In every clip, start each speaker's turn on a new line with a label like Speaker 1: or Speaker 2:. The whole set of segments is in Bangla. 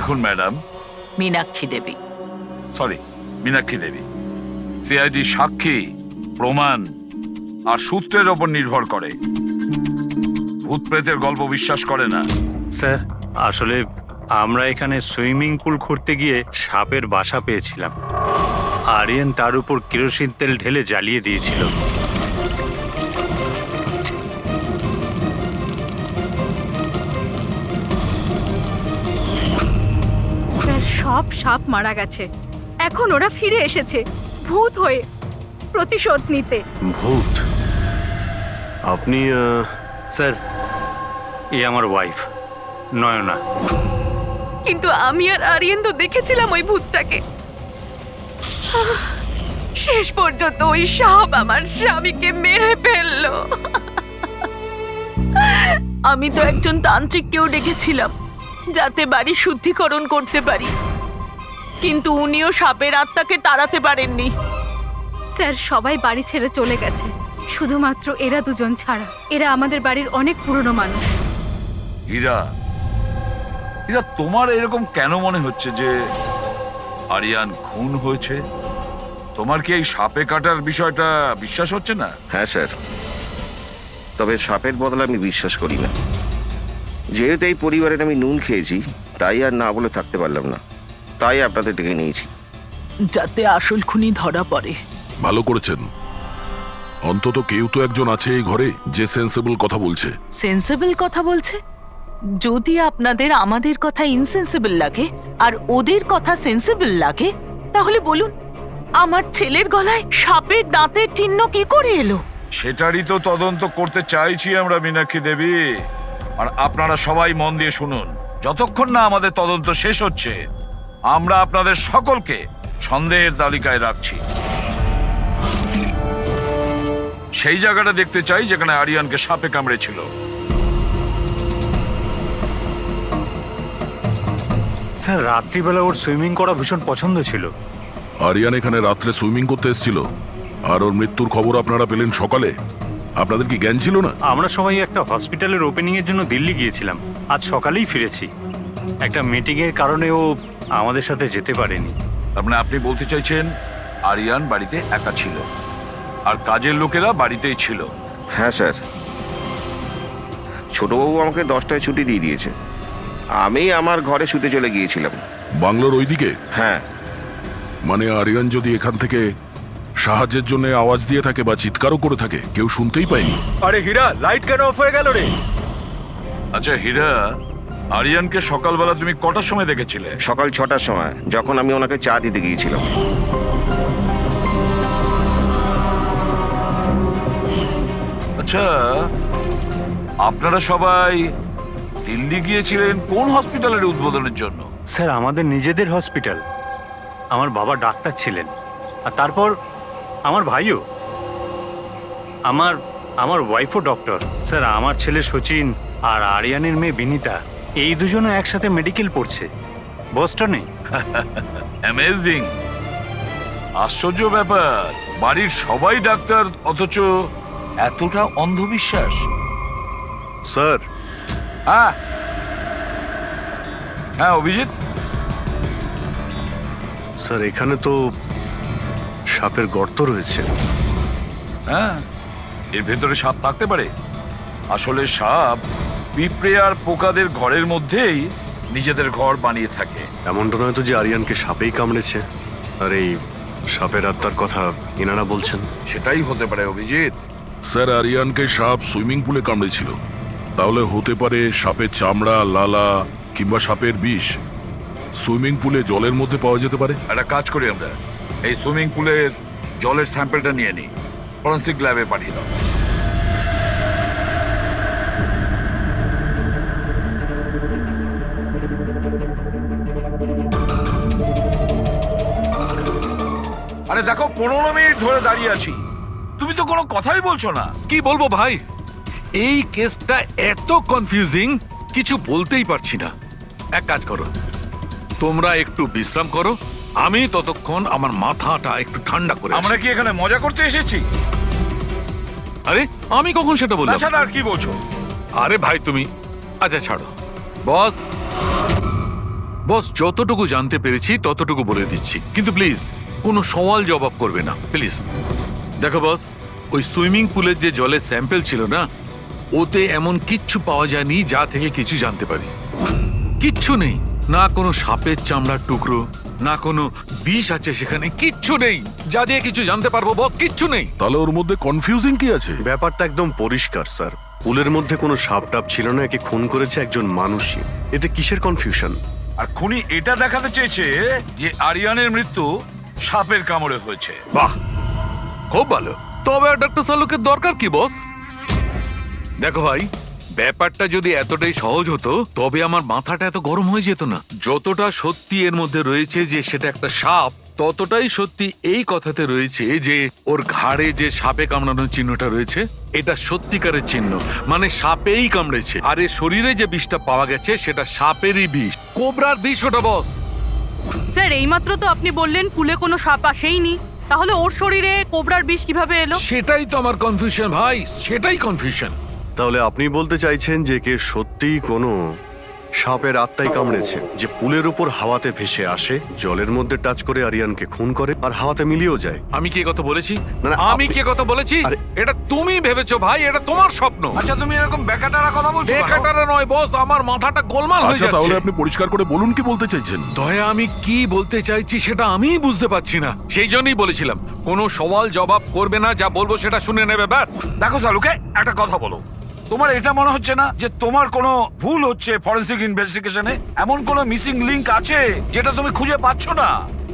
Speaker 1: দেখুন ম্যাডাম,
Speaker 2: মীনাক্ষী দেবী।
Speaker 1: সরি, মীনাক্ষী দেবী। সিআইডি সাক্ষী, প্রমাণ আর সূত্রের ওপর নির্ভর করে। ভূত প্রেতের গল্প বিশ্বাস করে না।
Speaker 3: স্যার, আসলে আমরা এখানে সুইমিং পুল খুঁড়তে গিয়ে সাপের বাসা পেয়েছিলাম। আরিয়ান তার উপর কেরোসিন তেল ঢেলে জ্বালিয়ে দিয়েছিল।
Speaker 4: স্যার, সব সাপ মারা গেছে। এখন ওরা ফিরে এসেছে ভূত হয়ে প্রতিশোধ নিতে।
Speaker 5: ভূত? আপনি
Speaker 3: স্যার, এ আমার ওয়াইফ নয়না।
Speaker 4: কিন্তু আমি আর আরিয়ান তো দেখেছিলাম ওই ভূতটাকে। শেষ পর্যন্ত ওই সাপ আমার স্বামীকে মেরে ফেললো।
Speaker 2: আমি তো একজন তান্ত্রিককেও ডেকেছিলাম যাতে বাড়ি শুদ্ধিকরণ করতে পারি, কিন্তু উনিও সাপের আত্মাকে তাড়াতে পারেননি।
Speaker 4: স্যার, সবাই বাড়ি ছেড়ে চলে গেছে, শুধুমাত্র এরা দুজন ছাড়া। এরা আমাদের বাড়ির অনেক পুরনো মানুষ।
Speaker 1: হীরা, হীরা, তোমার এরকম কেন মনে হচ্ছে যে আরিয়ান খুন হয়েছে? তোমার কি এই সাপে কাটার বিষয়টা বিশ্বাস হচ্ছে না?
Speaker 5: হ্যাঁ স্যার, তবে সাপের বদলে আমি বিশ্বাস করি না। যেহেতু এই পরিবারের আমি নুন খেয়েছি, তাই আর না বলে থাকতে পারলাম না, তাই আপনাদের ডেকে নিয়েছি।
Speaker 2: যাতে আসল খুনি ধরা পড়ে।
Speaker 6: ভালো করেছেন। অন্তত কেউ তো একজন আছে এই ঘরে যে সেন্সিবল কথা বলছে।
Speaker 2: সেন্সিবল কথা বলছে? যদি আপনাদের আমাদের কথা ইনসেন্সিবল লাগে আর ওদের কথা সেন্সিবল লাগে, তাহলে বলুন আমার ছেলের গলায় সাপের দাঁতের চিহ্ন কি করে এলো?
Speaker 1: সেটারই তো তদন্ত করতে চাইছি আমরা, মীনাক্ষী দেবী। আর আপনারা সবাই মন দিয়ে শুনুন, যতক্ষণ না আমাদের তদন্ত শেষ হচ্ছে আমরা আপনাদের সকলকে সন্দেহের তালিকায় রাখছি। সেই জায়গাটা দেখতে চাই যেখানে আরিয়ানকে সাপে কামড়েছিল।
Speaker 3: স্যার, রাত্রিবেলা ওর সুইমিং করা ভীষণ পছন্দ ছিল।
Speaker 6: আরিয়ান এখানে রাত্রে সুইমিং করতে এসেছিল, আর ওর মৃত্যুর খবর আপনারা পেলেন সকালে। আপনাদের কি জ্ঞান ছিল না?
Speaker 3: আমরা সবাই একটা হসপিটালের ওপেনিং এর জন্য দিল্লি গিয়েছিলাম। আজ সকালেই ফিরেছি। একটা মিটিং এর কারণে ও আমাদের সাথে যেতে পারেনি।
Speaker 1: তার মানে আপনি বলতে চাইছেন আরিয়ান বাড়িতে একা ছিল আর কাজের লোকেরা বাড়িতেই ছিল?
Speaker 5: হ্যাঁ স্যার, ছোটবাবু আমাকে 10টায় ছুটি দিয়ে দিয়েছে। আমি আমার ঘরে শুতে চলে গিয়েছিলাম।
Speaker 6: বাংলোর ওইদিকে?
Speaker 5: হ্যাঁ।
Speaker 6: মানে আরিয়ান যদি এখান থেকে সাহায্যের জন্য আওয়াজ দিয়ে থাকে বা চিৎকারও করে থাকে, কেউ শুনতেই পায়নি।
Speaker 3: আরে হীরা, লাইট কেন অফ হয়ে গেল রে?
Speaker 1: আচ্ছা হীরা, আরিয়ানকে সকালবেলা তুমি কটার সময় দেখেছিলে?
Speaker 5: সকাল 6টার সময়, যখন আমি ওনাকে চা দিতে গিয়েছিলাম।
Speaker 1: আচ্ছা, আপনারা সবাই দিল্লি গিয়েছিলেন কোন হসপিটালের উদ্বোধনের জন্য?
Speaker 3: স্যার, আমাদের নিজেদের হসপিটাল। আমার বাবা ডাক্তার ছিলেন, আর তারপর আমার ভাইও। আমার ওয়াইফও ডক্টর। স্যার, আমার ছেলে সচিন আর আরিয়ানের মেয়ে বিনীতা, এই দুজনও একসাথে মেডিকেল পড়ছে বস্টনে।
Speaker 1: অ্যামেজিং, আশ্চর্য ব্যাপার। বাড়ির সবাই ডাক্তার, অথচ এতটা অন্ধবিশ্বাস।
Speaker 7: স্যার,
Speaker 1: হ্যাঁ হ্যাঁ অভিজিৎ।
Speaker 7: স্যার এখানে তো সাপের গর্ত রয়েছে।
Speaker 1: হ্যাঁ, এর ভেতরে সাপ থাকতে পারে। আসলে সাপ পিঁপড়ে আর পোকাদের ঘরের মধ্যেই নিজেদের ঘর বানিয়ে থাকে।
Speaker 7: এমনটা নয় তো যে আরিয়ানকে সাপেই কামড়েছে আর এই সাপের আত্মার কথা এনারা বলছেন?
Speaker 1: সেটাই হতে পারে অভিজিৎ।
Speaker 6: স্যার, আরিয়ানকে সাপ সুইমিং পুলে কামড়েছিল, তাহলে হতে পারে সাপের চামড়া, লালা কিংবা সাপের বিষ সুইমিং পুলে জলের মধ্যে পাওয়া যেতে পারে।
Speaker 1: একটা কাজ করি, আমরা এই সুইমিং পুলের জলের স্যাম্পলটা নিয়ে নিই, ফরেন্সিক ল্যাবে পাঠিয়ে দাও। আরে দেখো, 15 মিনিট ধরে দাঁড়িয়ে আছি, তুমি তো কোনো কথাই বলছো না।
Speaker 8: কি বলবো ভাই, এই কেসটা এত কনফিউজিং, কিছু বলতেই পারছি না। এক কাজ করো, তোমরা একটু বিশ্রাম করো, আমি ততক্ষণ আমার মাথাটা একটু ঠান্ডা করে
Speaker 1: আমরা কি এখানে মজা করতে এসেছি?
Speaker 8: আরে আমি কখন সেটা বললাম?
Speaker 1: তাছাড়া আর কি বলছো?
Speaker 8: আরে ভাই তুমি, আচ্ছা ছাড়ো বস। বস যতটুকু জানতে পেরেছি ততটুকু বলে দিচ্ছি, কিন্তু প্লিজ কোনো সওয়াল জবাব করবে না প্লিজ। দেখো বস, ওই সুইমিং পুলের যে জলের স্যাম্পল ছিল না, ওতে এমন কিচ্ছু পাওয়া যায়নি যা থেকে কিছু জানতে পারি। কিচ্ছু নেই, না কোনো সাপের চামড়ার টুকরো, না কোনো বিষ আছে সেখানে, কিচ্ছু নেই যা দিয়ে কিছু জানতে পারবো বস, কিচ্ছু নেই।
Speaker 6: তাহলে ওর মধ্যে কনফিউজিং কি আছে?
Speaker 7: ব্যাপারটা একদম পরিষ্কার স্যার। পুলের মধ্যে কোনো সাপ টাপ ছিল না, একে খুন করেছে একজন মানুষই। এতে কিসের কনফিউশন?
Speaker 1: আর খুনি এটা দেখাতে চেয়েছে যে আরিয়ানের মৃত্যু সাপের কামড়ে হয়েছে।
Speaker 8: বাহ, খুব ভালো। তবে ডক্টর সালুকের দরকার কি বস? দেখো ভাই, ব্যাপারটা যদি এতটাই সহজ হতো তবে আমার মাথাটা এত গরম হয়ে যেত না। যতটা সত্যি এর মধ্যে রয়েছে যে সেটা একটা সাপ, ততটাই সত্যি এই কথাতে রয়েছে যে ওর ঘাড়ে যে সাপে কামড়ানোর চিহ্নটা রয়েছে এটা সত্যিকারের চিহ্ন, মানে সাপেই কামড়েছে। আর এর শরীরে যে বিষটা পাওয়া গেছে সেটা সাপেরই বিষ, কোবরার বিষ ওটা বস।
Speaker 4: স্যার এইমাত্র তো আপনি বললেন পুলে কোনো সাপ আসেইনি, তাহলে ওর শরীরে কোবরার বিষ কিভাবে এলো?
Speaker 8: সেটাই তো আমার কনফিউশন ভাই, সেটাই কনফিউশন।
Speaker 7: তাহলে আপনি বলতে চাইছেন যে কে সত্যিই কোনো সাপের আত্মাই কামড়েছে, যে পুলের উপর হাওয়াতে ভেসে আসে, জলের মধ্যে টাচ করে আরিয়ানকে খুন করে আর হাওয়াতে মিলিয়েও যায়।
Speaker 8: আমি কি কথা বলেছি?
Speaker 7: না, না,
Speaker 8: আমি
Speaker 7: আপনি-
Speaker 8: কি কথা বলেছি?
Speaker 7: আরে-
Speaker 8: এটা তুমি ভেবেছো ভাই, এটা তোমার স্বপ্ন।
Speaker 1: আচ্ছা, তুমি এরকম বেকাটারা কথা বলছো কেন?
Speaker 8: বেকারটা নয় বস, আমার মাথাটা গোলমাল হয়ে
Speaker 6: আচ্ছা, তাহলে
Speaker 8: যাচ্ছে।
Speaker 6: আপনি পরিষ্কার করে বলুন কি বলতে চাইছেন।
Speaker 8: দয়া, আমি কি বলতে চাইছি সেটা আমিই বুঝতে পারছি না, সেই জন্যই বলেছিলাম কোনো সওয়াল জবাব করবে না, যা বলবো সেটা শুনে নেবে ব্যাস।
Speaker 1: দেখো সালুকে, একটা কথা বলো, তোমার এটা মনে হচ্ছে না যে তোমার কোনো ভুল হচ্ছে ফরেনসিক ইনভেস্টিগেশনে? এমন কোনো মিসিং লিংক আছে যেটা তুমি খুঁজে পাচ্ছ না?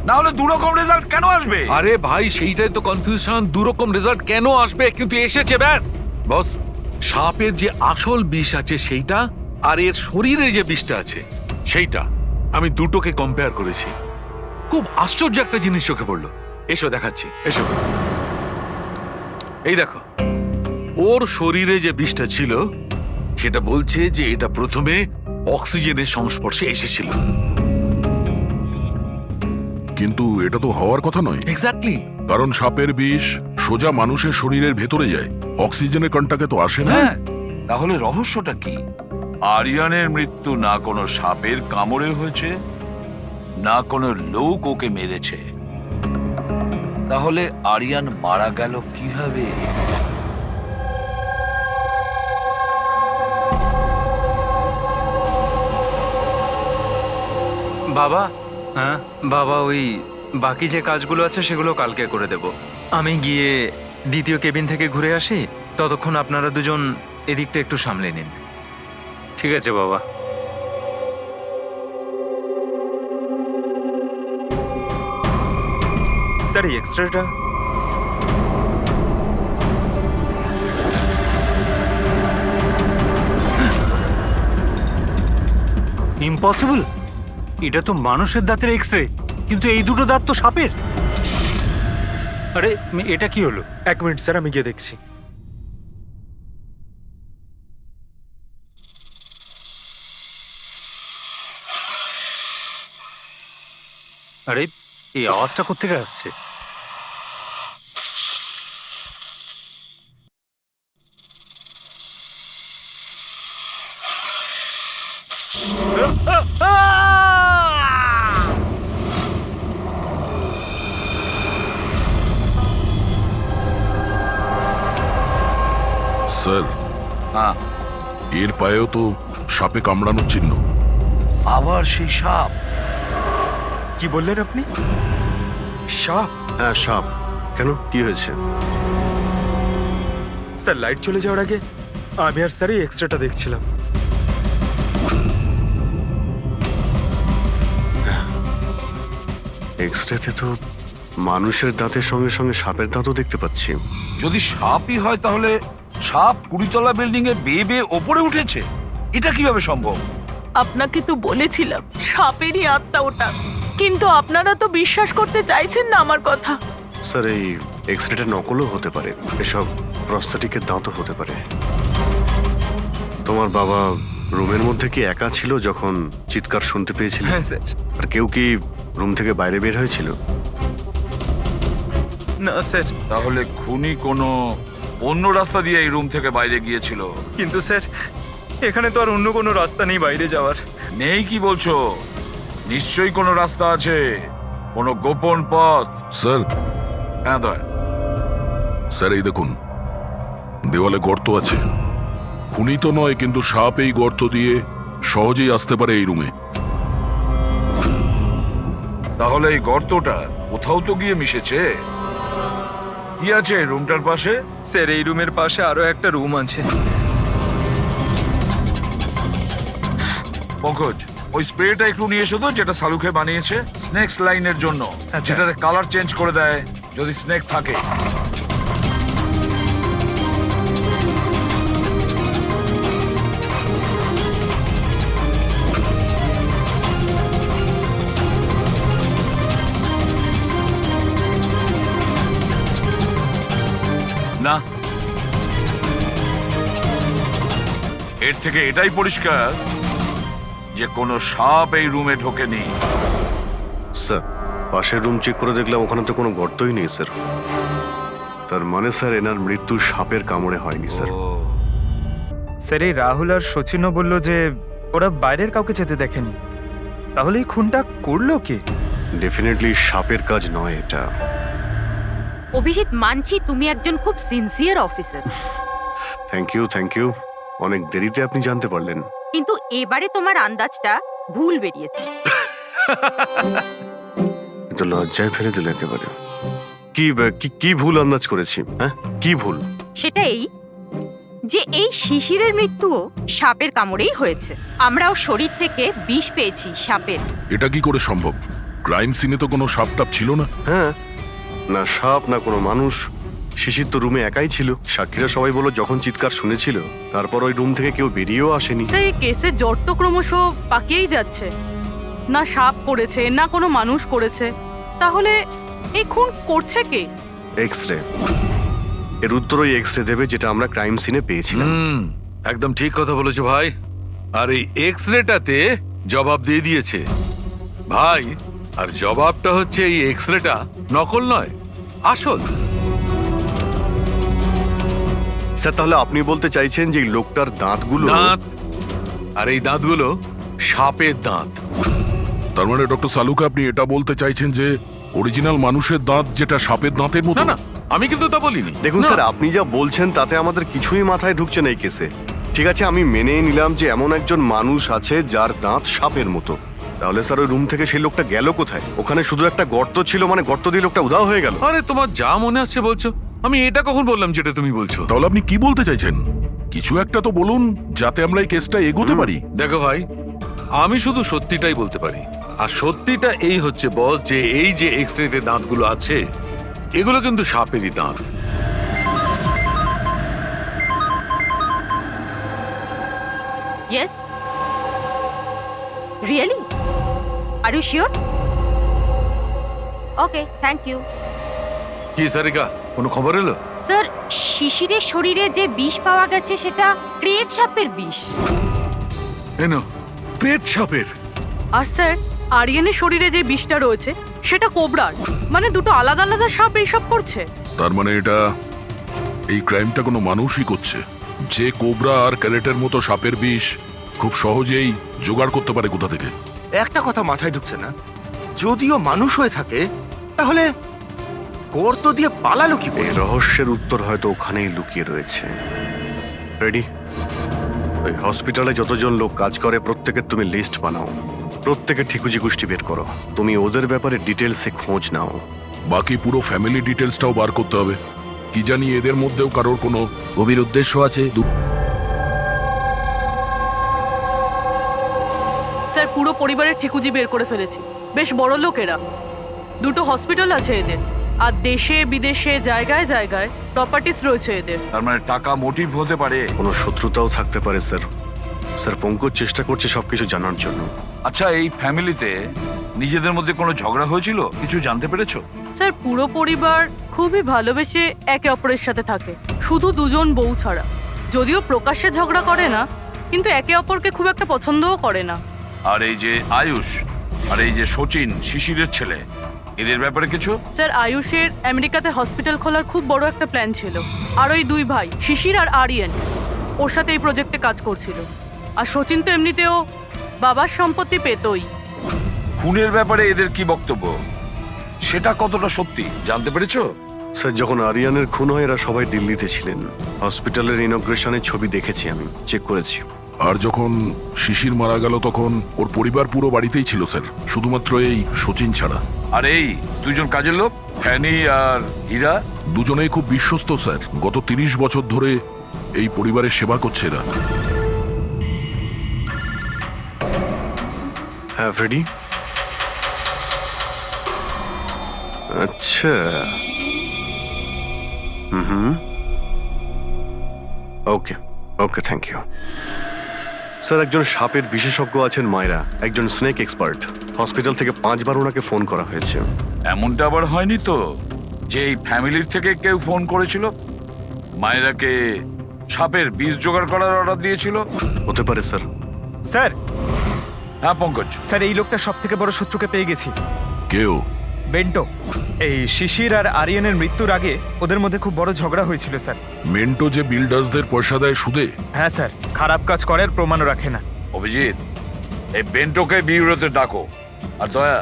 Speaker 1: না হলে দুরকম রেজাল্ট কেন আসবে?
Speaker 8: আরে ভাই, সেইটাই তো কনফিউশন, দুরকম রেজাল্ট কেন আসবে, কিন্তু এসেছে ব্যাস। বস, সাপের যে আসল বিষ আছে সেইটা, আর এর শরীরে যে বিষটা আছে সেইটা, আমি দুটোকে কম্পেয়ার করেছি। খুব আশ্চর্য একটা জিনিস চোখে পড়লো। এসো দেখাচ্ছি, এসো। এই দেখো, ওর শরীরে যে বিষটা ছিল সেটা বলছে যে এটা প্রথমে অক্সিজেনের সংস্পর্শে এসেছিল।
Speaker 6: কিন্তু এটা তো হওয়ার কথা নয়,
Speaker 8: এক্স্যাক্টলি।
Speaker 6: কারণ সাপের বিষ সোজা মানুষের শরীরের ভেতরে যায়, অক্সিজেনের কন্টাক্টে তো আসে না।
Speaker 1: হ্যাঁ, তাহলে রহস্যটা কি? আরিয়ানের মৃত্যু না কোনো সাপের কামড়ে হয়েছে, না কোনো লোক ওকে মেরেছে। তাহলে আরিয়ান মারা গেল কিভাবে?
Speaker 9: বাবা,
Speaker 3: হ্যাঁ,
Speaker 9: বাবা ওই বাকি যে কাজগুলো আছে সেগুলো কালকে করে দেব। আমি গিয়ে দ্বিতীয় কেবিন থেকে ঘুরে আসি, ততক্ষণ আপনারা দুজন এদিকটা একটু সামলে নিন।
Speaker 3: ঠিক আছে বাবা।
Speaker 9: স্যার এই এক্সট্রাটা
Speaker 3: ইম্পসিবল, এটা তো মানুষের দাঁতের এক্সরে, কিন্তু এই দুটো দাঁত তো সাপের। আরে এটা কি হলো?
Speaker 9: 1 মিনিট স্যার, আমি গিয়ে দেখছি।
Speaker 3: আরে এই আওয়াজটা কোত্থেকে আসছে?
Speaker 6: স্যার,
Speaker 1: হ্যাঁ,
Speaker 6: এর পায়েও তো সাপে কামড়ানোর চিহ্ন।
Speaker 1: আবার সেই সাপ?
Speaker 9: কি বললেন আপনি? সাপ?
Speaker 7: হ্যাঁ, সাপ। কেন, কি হয়েছে?
Speaker 9: স্যার লাইট চলে যাওয়ার আগে আমি আর স্যার এই এক্সট্রাটা দেখছিলাম।
Speaker 7: এক্সরেতে তো মানুষের দাঁতের সঙ্গে সঙ্গে সাপের দাঁতও দেখতে পাচ্ছি।
Speaker 1: যদি সাপই হয় তাহলে সাপ 20 বিল্ডিং এ বেয়ে বেয়ে ওপরে উঠেছে, এটা কিভাবে সম্ভব?
Speaker 2: আপনাকে তো বলেছিলাম সাপেরই আত্মা ওটা, কিন্তু আপনারা তো বিশ্বাস করতে চাইছেন না আমার কথা।
Speaker 7: স্যার, এই এক্সরেটা নকলও হতে পারে, এসব প্রস্থেটিকের দাঁতও হতে পারে। তোমার বাবা রুমের মধ্যে কি একা ছিল যখন চিৎকার শুনতে পেয়েছিল?
Speaker 9: হ্যাঁ স্যার।
Speaker 7: আর কেউ কি রুম থেকে বাইরে বের হয়েছিল?
Speaker 9: না স্যার,
Speaker 1: তাহলে খুনি কোনো অন্য রাস্তা দিয়ে এই রুম থেকে বাইরে গিয়েছিল।
Speaker 9: কিন্তু স্যার এখানে তো আর অন্য কোনো রাস্তা নেই বাইরে যাওয়ার।
Speaker 1: নেই কি বলছো? নিশ্চয়ই কোনো রাস্তা আছে, কোনো গোপন পথ।
Speaker 6: স্যার
Speaker 1: হ্যাঁ দয়া।
Speaker 6: স্যার এই দেখুন, দেওয়ালে গর্ত আছে। খুনি তো নয়, কিন্তু সাপ এই গর্ত দিয়ে সহজেই আসতে পারে এই রুমে।
Speaker 1: তাহলে এই গর্তটা কোথাও তো গিয়ে মিশেছে। কি আছে এই রুমটার পাশে?
Speaker 9: স্যার এই রুমের পাশে আরো একটা রুম আছে।
Speaker 1: পঙ্কজ, ওই স্প্রেটা একটু নিয়ে এসো তো, যেটা সালুকে বানিয়েছে স্নেকস লাইনের জন্য,
Speaker 9: স্যার।
Speaker 1: যেটাতে কালার চেঞ্জ করে দেয় যদি স্নেক থাকে। না, এর থেকে এটাই পরিষ্কার যে কোনো সাপ এই রুমে ঢোকেনি।
Speaker 7: স্যার পাশের রুম চেক করে দেখলাম ওখানে তো কোনো গর্তই নেই স্যার। তার মানে স্যার এনার মৃত্যু সাপের কামড়ে হয়নি স্যার।
Speaker 10: স্যার এই রাহুল আর সচিনও বলল যে ওরা বাইরের কাউকে যেতে দেখেনি, তাহলে এই খুনটা করলো কে?
Speaker 7: ডেফিনেটলি সাপের কাজ নয় এটা।
Speaker 11: অভিজিৎ, মানছি তুমি একজন খুব সিনসিয়ার অফিসার,
Speaker 7: থ্যাংক ইউ। অনেক দেরিতে আপনি জানতে পারলেন।
Speaker 11: কিন্তু এবারে তোমার আন্দাজটা ভুল বেরিয়েছে।
Speaker 7: তো লজ্জায় ফেলে দিল একেবারে। কি ভুল আন্দাজ করেছি? হ্যাঁ, কি ভুল?
Speaker 11: সেটা এই যে এই শিশিরের মৃত্যুও সাপের কামড়েই হয়েছে। আমরাও শরীর থেকে বিষ পেয়েছি সাপের।
Speaker 6: এটা কি করে সম্ভব? ক্রাইম সিনে তো কোনো সাপ টাপ ছিল না।
Speaker 7: হ্যাঁ, না সাপ না কোনো মানুষ। শিশির তো রুমে একাই ছিল। সাক্ষীরা সবাই বলল যখন চিৎকার শুনেছিল তারপর ওই রুম থেকে কেউ বেরিয়েও আসেনি।
Speaker 4: সেই কেসের জট তো ক্রমশ পাকিয়েই যাচ্ছে। না সাপ করেছে, না কোনো মানুষ করেছে। তাহলে এই খুন করছে কে?
Speaker 7: এক্স-রে। এর উত্তর ওই এক্স-রে দেবে যেটা আমরা ক্রাইম সিনে পেয়েছিলাম।
Speaker 8: একদম ঠিক কথা বলেছো ভাই। আর এই এক্স রেটাতে জবাব দিয়ে দিয়েছে ভাই। আর জবাবটা হচ্ছে এই এক্স রেটা নকল নয়, আসল।
Speaker 7: স্যার তাহলে আপনি বলতে চাইছেন যে এই লোকটার দাঁতগুলো
Speaker 8: দাঁত, আর এই দাঁতগুলো সাপের দাঁত।
Speaker 6: তার মানে ডক্টর সালুকে আপনি এটা বলতে চাইছেন যে অরিজিনাল মানুষের দাঁত যেটা সাপের দাঁতের মতো?
Speaker 8: না না, আমি কিন্তু তা বলিনি।
Speaker 7: দেখুন
Speaker 8: না।
Speaker 7: স্যার, আপনি যা বলছেন তাতে আমাদের কিছুই মাথায় ঢুকছে না এই কেসে। ঠিক আছে, আমি মেনে নিলাম যে এমন একজন মানুষ আছে যার দাঁত সাপের মতো। তাহলে স্যার ওই রুম থেকে সেই লোকটা গেল কোথায়? ওখানে শুধু একটা গর্ত ছিল, মানে গর্ত দিয়ে লোকটা উধাও হয়ে গেল।
Speaker 8: আরে তোমার যা মনে আসছে বলছো। আমি এটা কখন বললাম যেটা তুমি বলছো?
Speaker 6: তাহলে আপনি কি বলতে চাইছেন? কিছু একটা তো বলুন যাতে আমরা এই কেসটা এগোতে পারি।
Speaker 8: দেখো ভাই, আমি শুধু সত্যিটাই বলতে পারি। আর সত্যিটা এই হচ্ছে বস, যে এই যে এক্স-রেতে দাঁতগুলো আছে এগুলো কিন্তু সাপেরই দাঁত।
Speaker 11: Yes, really? Are you sure? Okay, thank you.
Speaker 8: কি সারিকা, কোনো খবর এলো?
Speaker 11: স্যার, শিশিরের শরীরে যে বিষ পাওয়া গেছে সেটা ক্রেট সাপের বিষ।
Speaker 8: এনো, পেট সাপের।
Speaker 4: আর স্যার, আরিয়ানের শরীরে যে বিষটা রয়েছে সেটা কোবরার। মানে দুটো আলাদা আলাদা সাপ এইসব করছে।
Speaker 6: তার মানে এটা এই ক্রাইমটা কোনো মানুষই করছে, যে কোবরা আর ক্যারেটের মতো সাপের বিষ খুব সহজেই জোগাড় করতে পারে কোথা থেকে।
Speaker 10: একটা কথা মাথায় ঢুকছে না, যদিও মানুষ হয়ে থাকে তাহলে গর্ত দিয়ে পালালো কি করে?
Speaker 7: এই রহস্যের উত্তর হয়তো ওখানেই লুকিয়ে রয়েছে। রেডি? ওই হসপিটালে যতজন লোক কাজ করে প্রত্যেকের তুমি লিস্ট বানাও, প্রত্যেকের ঠিকুজি গোষ্ঠী বের করো। তুমি ওদের ব্যাপারে ডিটেলসে খোঁজ নাও।
Speaker 6: বাকি পুরো ফ্যামিলি ডিটেলসটাও বার করতে হবে। কি জানি এদের মধ্যেও কারোর কোনো
Speaker 1: গভীর উদ্দেশ্য আছে।
Speaker 4: স্যার, পুরো পরিবারের ঠিকুজি বের করে ফেলেছি। বেশ বড় লোকেরা। দুটো হসপিটাল আছে এদের। আর দেশে বিদেশে জায়গায় জায়গায় প্রপার্টিস রয়েছে এদের।
Speaker 1: তার মানে টাকা মোটিভ হতে পারে।
Speaker 7: কোনো শত্রুতাও থাকতে পারে স্যার। স্যার পঙ্কজ চেষ্টা করছে সবকিছু জানার জন্য।
Speaker 1: আচ্ছা, এই ফ্যামিলিতে নিজেদের মধ্যে কোনো ঝগড়া হয়েছিল? কিছু জানতে পেরেছো?
Speaker 4: স্যার, পুরো পরিবার খুবই ভালোবেসে একে অপরের সাথে থাকে, শুধু দুজন বউ ছাড়া। যদিও প্রকাশ্যে ঝগড়া করে না, কিন্তু একে অপরকে খুব একটা পছন্দও করে না।
Speaker 1: আর এই যে আয়ুষ আর এই যে সচিন, শিশিরের ছেলে, এদের ব্যাপারে কিছু?
Speaker 4: স্যার, আয়ুষের আমেরিকাতে হসপিটাল খোলার খুব বড় একটা প্ল্যান ছিল। আর ওই দুই ভাই শিশির আর আরিয়ান ওর সাথে এই প্রজেক্টে কাজ করছিল। আর সচিন তো এমনিতেও বাবার সম্পত্তি পেতই।
Speaker 1: খুনের ব্যাপারে এদের কি বক্তব্য সেটা কতটা সত্যি জানতে পেরেছো?
Speaker 7: স্যার, যখন আরিয়ানের খুন হয় এরা সবাই দিল্লিতে ছিলেন। হসপিটালের ইনগ্রেশনের ছবি দেখেছি, আমি চেক করেছি।
Speaker 6: আর যখন শিশির মারা গেল তখন ওর পরিবার পুরো বাড়িতেই ছিল স্যার, শুধুমাত্র এই সচিন ছাড়া।
Speaker 1: আর এই দুজন কাজের লোক ফ্যানি আর হীরা,
Speaker 6: দুজনেই খুব বিশ্বস্ত স্যার, গত 30 বছর ধরে এই পরিবারের সেবা করছে এরা।
Speaker 7: হ্যাঁ ফ্রেডি। আচ্ছা, হুম, ওকে ওকে, থ্যাংক ইউ স্যার। একজন সাপের বিশেষজ্ঞ আছেন মায়রা, একজন স্নেক এক্সপার্ট। হসপিটাল থেকে 5 বার ওনাকে ফোন করা হয়েছে।
Speaker 1: এমনটা আবার হয়নি তো যে এই ফ্যামিলির থেকে কেউ ফোন করেছিল মায়েরাকে সাপের বীজ জোগাড় করার অর্ডার দিয়েছিল?
Speaker 7: হতে পারে স্যার।
Speaker 10: স্যার,
Speaker 1: হ্যাঁ পঙ্কজ।
Speaker 10: স্যার এই লোকটা সব থেকে বড় শত্রুকে পেয়ে গেছি।
Speaker 6: কেউ?
Speaker 10: বেন্টো। এই শিশির আর আরিয়ানের মৃত্যুর আগে ওদের মধ্যে খুব বড় ঝগড়া হয়েছিল স্যার।
Speaker 6: মেন্টো যে বিল্ডার্সদের পয়সা দেয় সুদে?
Speaker 10: হ্যাঁ স্যার, খারাপ কাজ করার প্রমাণও রাখে না।
Speaker 1: অভিজিৎ, এই বেন্টোকে বিউরোতে ডাকো। আর দয়া,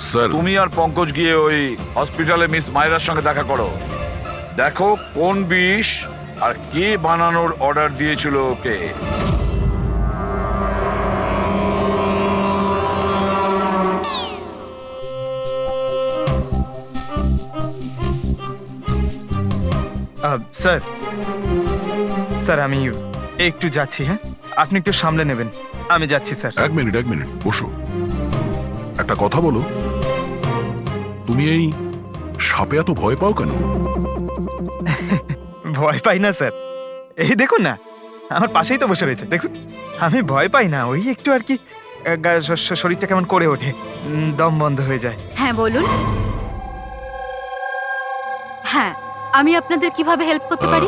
Speaker 6: স্যার
Speaker 1: তুমি আর পঙ্কজ গিয়ে ওই হসপিটালে মিস মায়রার সঙ্গে দেখা করো। দেখো কোন বিষ আর কে বানানোর অর্ডার দিয়েছিল ওকে।
Speaker 10: স্যার, স্যার আমি একটু যাচ্ছি। হ্যাঁ, আপনি একটু সামলে নেবেন, আমি যাচ্ছি স্যার।
Speaker 6: এক মিনিট বসো। একটা কথা বলো, তুমি এই সাপে এত ভয় পাও কেন?
Speaker 10: ভয় পাই না স্যার, এই দেখুন না, আমার পাশেই তো বসে রয়েছে, দেখুন। আমি ভয় পাই না, ওই একটু আর কি শরীরটা কেমন করে ওঠে, দম বন্ধ হয়ে যায়।
Speaker 11: হ্যাঁ বলুন। হ্যাঁ, আমি আপনাদের কিভাবে হেল্প করতে পারি?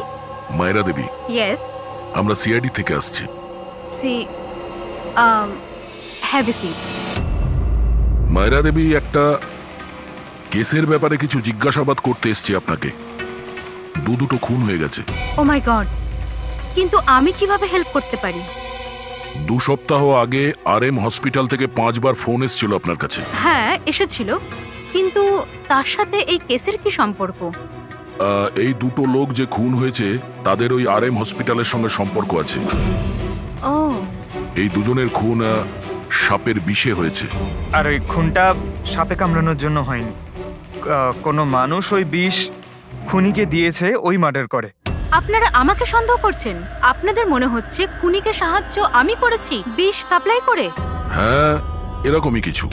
Speaker 6: মায়রা দেবী,
Speaker 11: ইয়েস।
Speaker 6: আমরা সিআইডি থেকে আসছি।
Speaker 11: See have a seat.
Speaker 6: Mayra Devi, একটা কেসের ব্যাপারে কিছু জিজ্ঞাসাবাদ করতে এসেছি আপনাকে। দুটো খুন হয়ে গেছে।
Speaker 11: ও মাই গড, কিন্তু আমি কিভাবে হেল্প করতে পারি?
Speaker 6: 2 সপ্তাহ আগে RM হসপিটাল থেকে 5 বার ফোন এসেছিল আপনার কাছে।
Speaker 11: হ্যাঁ এসেছিল, কিন্তু তার সাথে এই কেসের কি সম্পর্ক?
Speaker 6: এই দুটো লোক যে খুন হয়েছে তাদের ওই RM হসপিটালের সঙ্গে সম্পর্ক আছে।
Speaker 11: ও,
Speaker 6: এই দুজনের খুন সাপের বিষে হয়েছে।
Speaker 10: আর ওই খুনটা সাপে কামড়ানোর জন্য হয়নি, কোনো মানুষ ওই বিষ খুনিকে দিয়েছে, ওই মার্ডার করে।
Speaker 11: আপনারা আমাকে সন্দেহ করছেন? আপনাদের মনে হচ্ছে খুনিকে সাহায্য আমি করেছি বিষ সাপ্লাই করে?
Speaker 6: হ্যাঁ, এরকমই কিছু।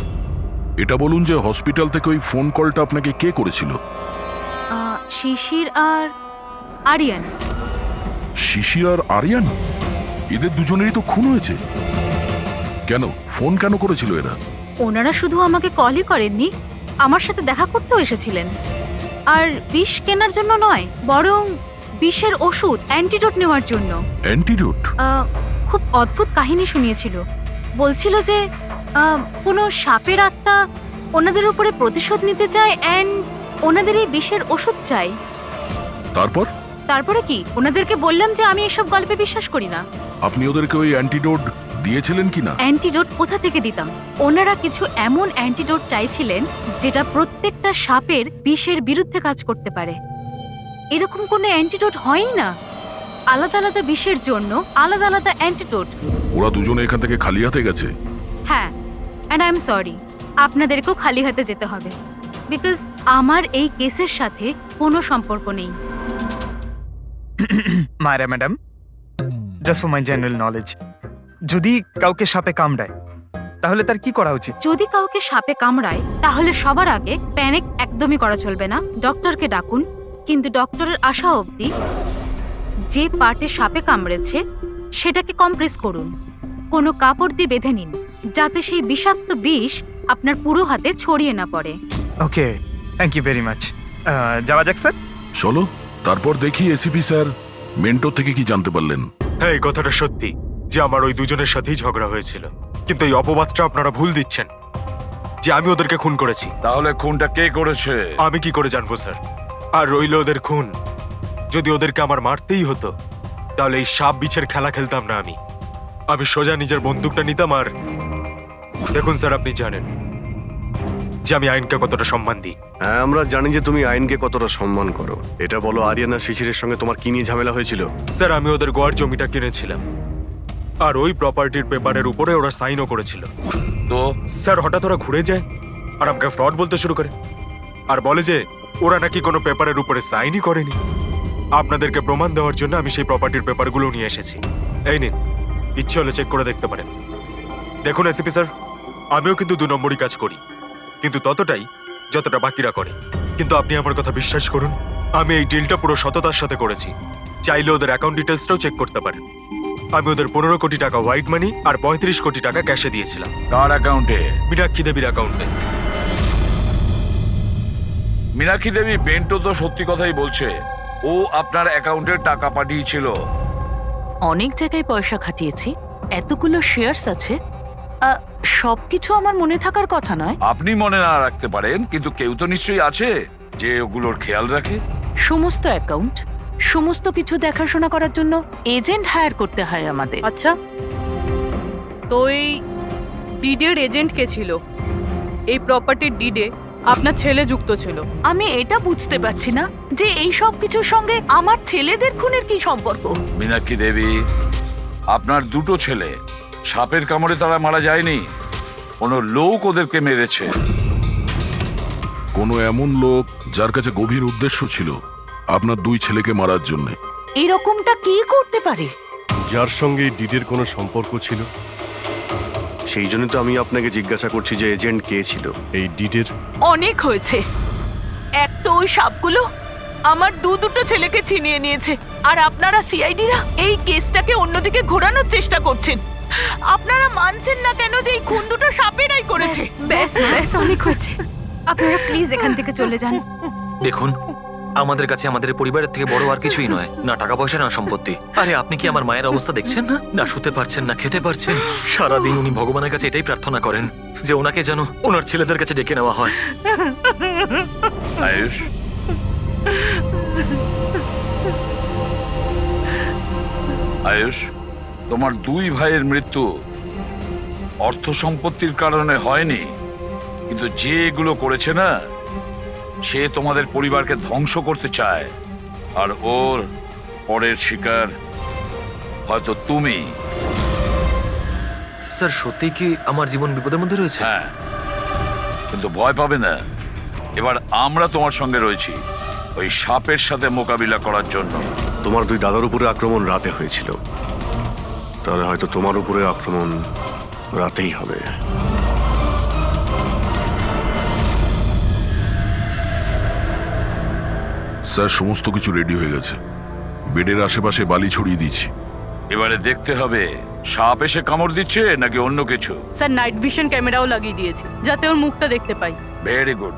Speaker 6: এটা বলুন যে হসপিটাল থেকে ওই ফোন কলটা আপনাকে কে করেছিল?
Speaker 11: শিশির আর আরিয়ান।
Speaker 6: শিশির আর আরিয়ান? এদের দুজনেরই তো খুন হয়েছে। কেন ফোন কেন করেছিল এরা?
Speaker 11: ওনারা শুধু আমাকে কলই করেননি, আমার সাথে দেখা করতেও এসেছিলেন। আর বিষ কেনার জন্য নয়, বরং বিষের ওষুধ অ্যান্টিডোট নেওয়ার জন্য।
Speaker 6: অ্যান্টিডোট?
Speaker 11: খুব অদ্ভুত কাহিনী শুনিয়েছিল। বলছিল যে কোনো সাপের আত্মা ওনাদের উপরে প্রতিশোধ নিতে চায় অ্যান্ড ওনাদের এই বিষের ওষুধ চাই। তারপরে কি? ওনাদেরকে বললাম যে আমি এসব গল্পে বিশ্বাস করি না।
Speaker 6: আপনি ওদেরকে ওই অ্যান্টিডোট দিয়েছিলেন কিনা?
Speaker 11: অ্যান্টিডোট কোথা থেকে দিতাম? ওনারা কিছু এমন অ্যান্টিডোট চাইছিলেন যেটা প্রত্যেকটা সাপের বিষের বিরুদ্ধে কাজ করতে পারে। এরকম কোনো অ্যান্টিডোট হয়ই না। আলাদা আলাদা বিষের জন্য আলাদা আলাদা অ্যান্টিডোট।
Speaker 6: ওরা দুজনে এখান থেকে খালি হাতে গেছে?
Speaker 11: হ্যাঁ, অ্যান্ড আই এম সরি, আপনাদেরকেও খালি হাতে যেতে হবে, বিকজ আমার এই কেসের সাথে কোনো সম্পর্ক নেই।
Speaker 10: Mayra madam, just for my general knowledge, যদি কাউকে সাপে কামড়ায় তাহলে তার কি করা উচিত?
Speaker 11: যদি কাউকে সাপে কামড়ায় তাহলে সবার আগে প্যানিক একদমই করা চলবে না। ডক্টরকে ডাকুন, কিন্তু ডক্টরের আসা অবধি যে পার্টে সাপে কামড়েছে সেটাকে কম্প্রেস করুন। কোনো কাপড় দিয়ে বেঁধে নিন যাতে সেই বিষাক্ত বিষ আপনার পুরো হাতে ছড়িয়ে না পড়ে।
Speaker 10: ওকে, থ্যাংক ইউ ভেরি মাচ। যাওয়া যাক স্যার।
Speaker 6: চলো, তারপর দেখি এসিপি স্যার মেন্টো থেকে কি জানতে পারলেন।
Speaker 12: হ্যাঁ, এই কথাটা সত্যি যে আমার ওই দুজনের সাথেই ঝগড়া হয়েছিল, কিন্তু এই অপবাদটা আপনারা ভুল দিচ্ছেন যে আমি ওদেরকে খুন করেছি।
Speaker 1: তাহলে খুনটা কে করেছে?
Speaker 12: আমি কি করে জানবো স্যার? আর রইল ওদের খুন, যদি ওদেরকে আমার মারতেই হতো তাহলে এই সাপ বিছের খেলা খেলতাম না। আমি সোজা নিজের বন্দুকটা নিতাম। আর দেখুন স্যার, আপনি জানেন যে আমি আইনকে কতটা সম্মান দিই।
Speaker 7: হ্যাঁ, আমরা জানি যে তুমি আইনকে কতটা সম্মান করো। এটা বলো, আরিয়ানা শিশিরের সঙ্গে তোমার কি নিয়ে ঝামেলা হয়েছিল?
Speaker 12: স্যার, আমি ওদের গোয়ার জমিটা কিনেছিলাম, আর ওই প্রপার্টির পেপারের উপরে ওরা সাইনও করেছিল।
Speaker 1: তো
Speaker 12: স্যার, হঠাৎ ওরা ঘুরে যায় আর আমাকে ফ্রড বলতে শুরু করে, আর বলে যে ওরা নাকি কোনো পেপারের উপরে সাইনই করেনি। আপনাদেরকে প্রমাণ দেওয়ার জন্য আমি সেই প্রপার্টির পেপারগুলো নিয়ে এসেছি। এই নিন, ইচ্ছে হলে চেক করে দেখতে পারেন। দেখুন এসিপি স্যার, আমিও কিন্তু 2 নম্বরই কাজ করি, কিন্তু ততটাই যতটা বাকিরা করে। কিন্তু আপনি আমার কথা বিশ্বাস করুন, আমি এই ডিলটা পুরো সততার সাথে করেছি। চাইলে ওদের অ্যাকাউন্ট ডিটেলসটাও চেক করতে পারেন। আমি ওদের 15 কোটি টাকা হোয়াইট মানি আর 35 কোটি টাকা ক্যাশে দিয়েছিলাম।
Speaker 1: কার অ্যাকাউন্টে?
Speaker 12: মীনাক্ষী দেবীর অ্যাকাউন্টে।
Speaker 1: মীনাক্ষী দেবী বেন্টো তো সত্যি কথাই বলছে, ও আপনার অ্যাকাউন্টে টাকা পাঠিয়েছিল।
Speaker 2: অনেক জায়গায় পয়সা খাটিয়েছি, এতগুলো শেয়ার্স আছে, সবকিছু আমার মনে থাকার কথা নয়।
Speaker 1: আপনি মনে না রাখতে পারেন, কিন্তু কেউ তো নিশ্চয়ই আছে যে ওগুলোর খেয়াল রাখে।
Speaker 2: সমস্ত অ্যাকাউন্ট, সমস্ত কিছু দেখাশোনা করার জন্য এজেন্ট হায়ার করতে হয় আমাদের।
Speaker 4: আচ্ছা, তো এই ডিডের এজেন্ট কে ছিল? এই প্রপার্টির ডিডে আপনার ছেলে যুক্ত ছিল।
Speaker 2: আমি এটা বুঝতে পারছি না যে এই সব কিছুর সঙ্গে আমার ছেলেদের খুনের কি সম্পর্ক।
Speaker 1: মীনাক্ষী দেবী, আপনার 2টো ছেলে সাপের কামড়ে তারা মারা যায়নি, কোনো লোক ওদেরকে মেরেছে।
Speaker 6: কোনো এমন লোক যার কাছে গভীর উদ্দেশ্য ছিল আপনার 2 ছেলেকে মারার জন্য।
Speaker 2: এরকমটা কি করতে পারে?
Speaker 7: যার সঙ্গে ডিডের কোনো সম্পর্ক ছিল, সেই জন্য তো আমি আপনাকে জিজ্ঞাসা করছি যে এজেন্ট কে ছিল এই ডিডের।
Speaker 2: অনেক হয়েছে। এক তো ওই সাপগুলো আমার দুটো ছেলেকে ছিনিয়ে নিয়েছে, আর আপনারা সিআইডিরা এই কেসটাকে অন্যদিকে ঘোরানোর চেষ্টা করছেন। আপনারা মানছেন না কেন যে এই খুন দুটো সাপেরাই করেছে?
Speaker 11: ব্যাস ব্যাস, অনেক হয়েছে। আপনারা প্লিজ এখান থেকে চলে যান।
Speaker 9: দেখুন, আমাদের কাছে আমাদের পরিবারের থেকে বড় আর কিছুই নয়, না টাকা পয়সা না সম্পত্তি। আরে আপনি কি আমার মায়ের অবস্থা দেখছেন না? না শুতে পারছেন না খেতে পারছেন। সারাদিন উনি ভগবানের কাছে এটাই প্রার্থনা করেন যে ওনাকে যেন ওনার ছেলেদের কাছে ডেকে নেওয়া হয়।
Speaker 1: আয়ুষ, আয়ুষ, তোমার 2 ভাইয়ের মৃত্যু অর্থ সম্পত্তির কারণে হয়নি, কিন্তু যে এগুলো করেছে না, সে তোমাদের পরিবারকে ধ্বংস করতে চায়, আর ওর পরের শিকার হয়তো তুমি।
Speaker 9: স্যার, সত্যি কি আমার জীবন বিপদের মধ্যে রয়েছে?
Speaker 1: হ্যাঁ, কিন্তু ভয় পাবে না, এবার আমরা তোমার সঙ্গে রয়েছি ওই সাপের সাথে মোকাবিলা করার জন্য।
Speaker 7: তোমার 2 দাদার উপরে আক্রমণ রাতে হয়েছিল, তাহলে হয়তো তোমার উপরে আক্রমণ রাতেই হবে।
Speaker 6: স্যার, সমস্ত কিছু রেডি হয়ে গেছে। বেডের আশেপাশে বালি ছড়িয়ে দিয়েছি।
Speaker 1: এবারে দেখতে হবে সাপ এসে কামড় দিচ্ছে নাকি অন্য কিছু।
Speaker 4: স্যার, নাইট ভিশন ক্যামেরাও লাগিয়ে দিয়েছি যাতে ওর মুখটা দেখতে পাই।
Speaker 1: Very good.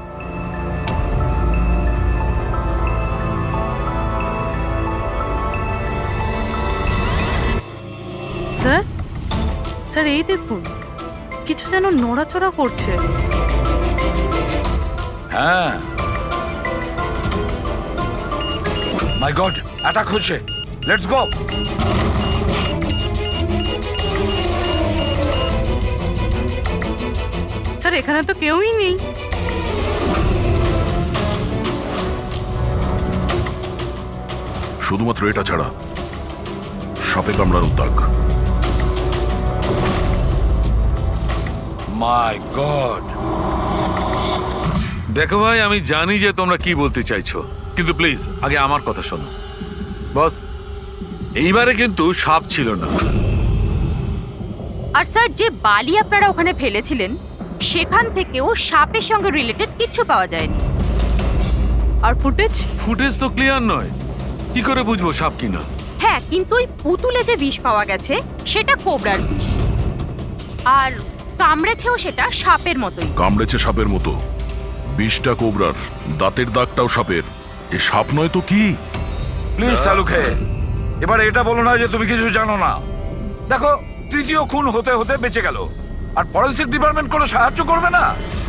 Speaker 4: স্যার, স্যার এই দেখুন, কিছু যেন নড়াচড়া করছে।
Speaker 1: হ্যাঁ, মাই গড, অ্যাটাক হচ্ছে। Let's go.
Speaker 4: স্যার, এখানে তো কেউই নেই।
Speaker 6: শুধুমাত্র এটা ছাড়া সাপে কামড়ার উদ্যোগ।
Speaker 1: মাই গড।
Speaker 8: দেখো ভাই, আমি জানি যে তোমরা কি বলতে চাইছো, কিন্তু প্লিজ আগে আমার কথা শোনো। বস, এইবারে কিন্তু সাপ ছিল না।
Speaker 11: আর স্যার, যে বালি আপনারা ওখানে ফেলেছিলেন সেখান থেকেও সাপের সঙ্গে রিলেটেড কিছু পাওয়া যায়নি।
Speaker 4: আর ফুটেজ?
Speaker 8: ফুটেজ তো ক্লিয়ার নয়, কি করে বুঝবো সাপ কিনা?
Speaker 11: হ্যাঁ, কিন্তু ওই পুতুলে যে বিষ পাওয়া গেছে সেটা কোবরার বিষ, আর কামড়েছেও সেটা সাপের মতোই।
Speaker 6: কামড়েছে সাপের মতো, বিষটা কোবরার, দাঁতের দাগটাও সাপের। এ সাপ নয় তো কি?
Speaker 1: প্লিজ শালুকে, এবার এটা বলো না যে তুমি কিছু জানো না। দেখো, 3য় খুন হতে হতে বেঁচে গেল, আর ফরেনসিক ডিপার্টমেন্ট কোনো সাহায্য করবে না।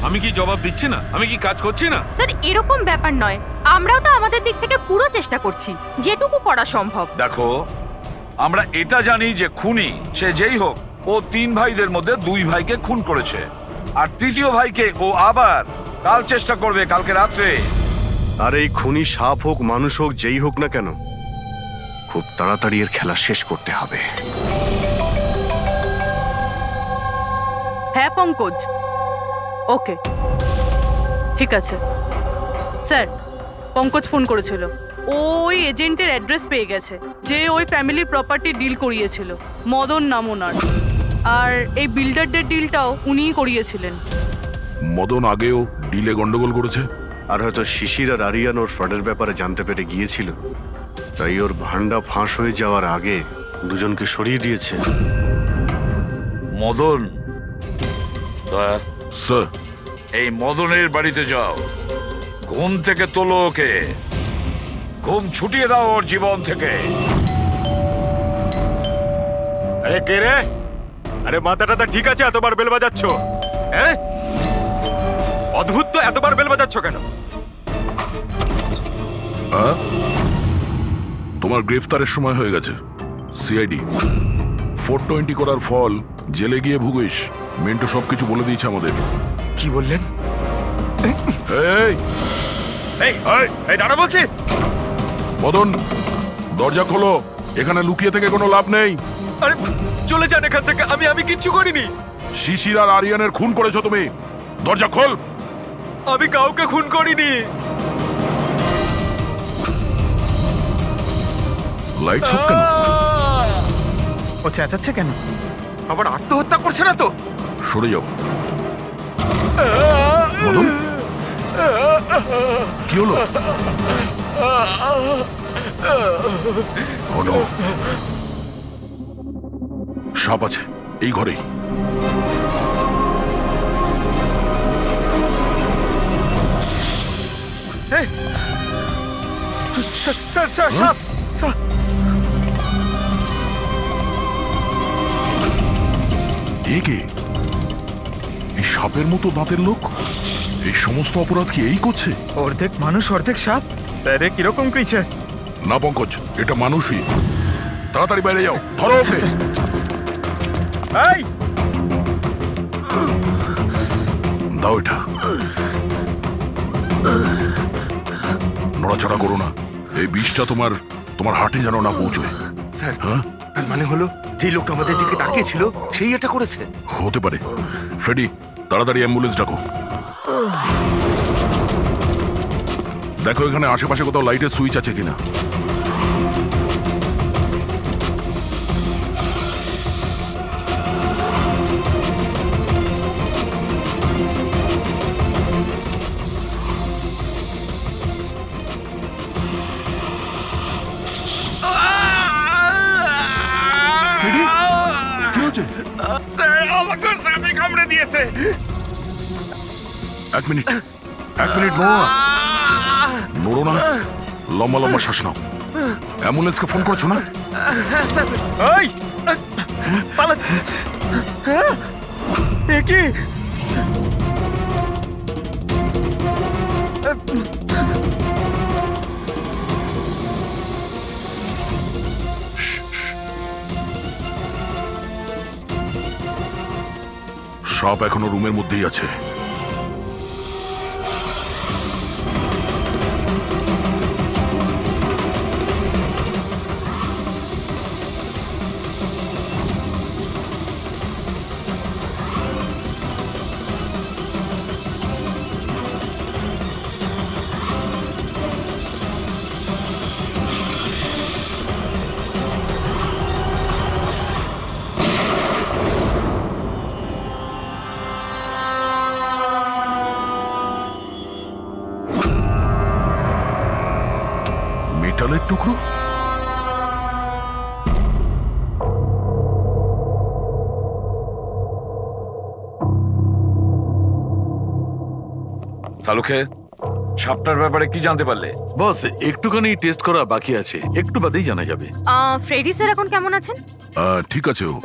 Speaker 8: আমি কি জবাব দিচ্ছি না? আমি কি কাজ করছি না?
Speaker 11: স্যার, এরকম ব্যাপার নয়, আমরাও তো আমাদের দিক থেকে পুরো চেষ্টা করছি যেটুকু করা সম্ভব।
Speaker 1: দেখো, আমরা এটা জানি যে খুনি সে যেই হোক, ও 3 ভাইদের মধ্যে 2 ভাইকে খুন করেছে, আর 3য় ভাইকে ও আবার কাল চেষ্টা করবে, কালকে রাত্রে।
Speaker 7: আর এই খুনি সাপ হোক মানুষ হোক যেই হোক না কেন, খুব তাড়াতাড়ি এর খেলা শেষ করতে হবে।
Speaker 4: হ্যাঁ পঙ্কজ, ওকে ঠিক আছে। স্যার, পঙ্কজ ফোন করেছিল, ওই এজেন্টের অ্যাড্রেস পেয়ে গেছে যে ওই ফ্যামিলির প্রপার্টি ডিল করিয়েছিল। মদন নাম ওনার। আর এই বিল্ডারদের ডিলটাও উনিই করিয়েছিলেন।
Speaker 6: মদন আগেও ডিলে গন্ডগোল করেছে।
Speaker 7: আর হয়তো শিশির আর আরিয়ান ওর ফ্রডের ব্যাপারে জানতে পেরে গিয়েছিল, তাই ওর ভান্ডা ফাঁস হয়ে যাওয়ার আগে দুজনকে সরিয়ে দিয়েছে।
Speaker 1: মদন, দয়া,
Speaker 6: স্যার,
Speaker 1: এই মদনের বাড়িতে যাও, ঘুম থেকে তোলো ওকে, ঘুম ছুটিয়ে দাও ওর জীবন থেকে।
Speaker 12: আরে কে রে? আরে মাথাটা ঠিক আছে, এতবার বেল বাজাচ্ছ? হ্যাঁ, অদ্ভুত তো, এতবার বেল বাজাচ্ছ কেন?
Speaker 6: তোমার গ্রেফতারের সময় হয়ে গেছে। সিআইডি 420 করার ফল জেলে গিয়ে ভুগিস। মেন্টু সবকিছু বলে দিয়েছে আমাদের।
Speaker 12: কি বললেন?
Speaker 6: এই
Speaker 12: এই এই দাঁড়া বলছি।
Speaker 6: মদন, দরজা খোলো, এখানে লুকিয়ে থেকে কোনো লাভ নেই।
Speaker 12: আরে চলে যান এখান থেকে, আমি কিচ্ছু করিনি।
Speaker 6: শিশির আর আরিয়ানের খুন করেছো তুমি। দরজা খোল।
Speaker 12: আমি কাউকে খুন করিনি।
Speaker 6: লাইট সব কেন?
Speaker 10: ও চেঁচাচ্ছে কেন?
Speaker 12: আবার আত্মহত্যা করছে না তো?
Speaker 6: সরে যাও। মদন, কি হলো? হলো সাপ আছে এই ঘরেই। এ কে? এই সাপের মতো দাঁতের লোক এই সমস্ত অপরাধ কি এই করছে?
Speaker 10: অর্ধেক মানুষ অর্ধেক সাপ। স্যার, এ কিরকম ক্রিচার?
Speaker 6: না পঙ্কজ, এটা মানুষই। তাড়াতাড়ি বাইরে যাও, ধরো ওকে।
Speaker 10: এই
Speaker 6: দাও এটা। নড়াচড়া করো না, এই বিষটা তোমার হার্টে যেন না পৌঁছয়।
Speaker 12: স্যার,
Speaker 6: হ্যাঁ,
Speaker 12: তার মানে হলো যে লোকটা আমাদের দিকে তাকিয়েছিল সেই এটা করেছে।
Speaker 6: হতে পারে। ফ্রেডি, তাড়াতাড়ি অ্যাম্বুলেন্স ডাকো। দেখো এখানে আশেপাশে কোথাও লাইটের সুইচ আছে কিনা। কি হচ্ছে?
Speaker 12: স্যার, আমাকে সাপে কামড়ে দিয়েছে।
Speaker 6: এক মিনিট নড়ো না, নড়ো না, লম্বা লম্বা শ্বাস নাও। অ্যাম্বুলেন্সকে ফোন করেছো না?
Speaker 10: ওই পালা। হ্যাঁ, এ কি?
Speaker 6: সাপ এখনো রুমের মধ্যেই আছে। মেটালের টুকরো?
Speaker 1: সালুখে, সাপটার ব্যাপারে কি জানতে পারলে?
Speaker 8: বস, একটুখানি টেস্ট করা বাকি আছে, একটু বাদেই জানা যাবে।
Speaker 11: ফ্রেডি স্যার এখন কেমন আছেন?
Speaker 6: ঠিক আছে, ও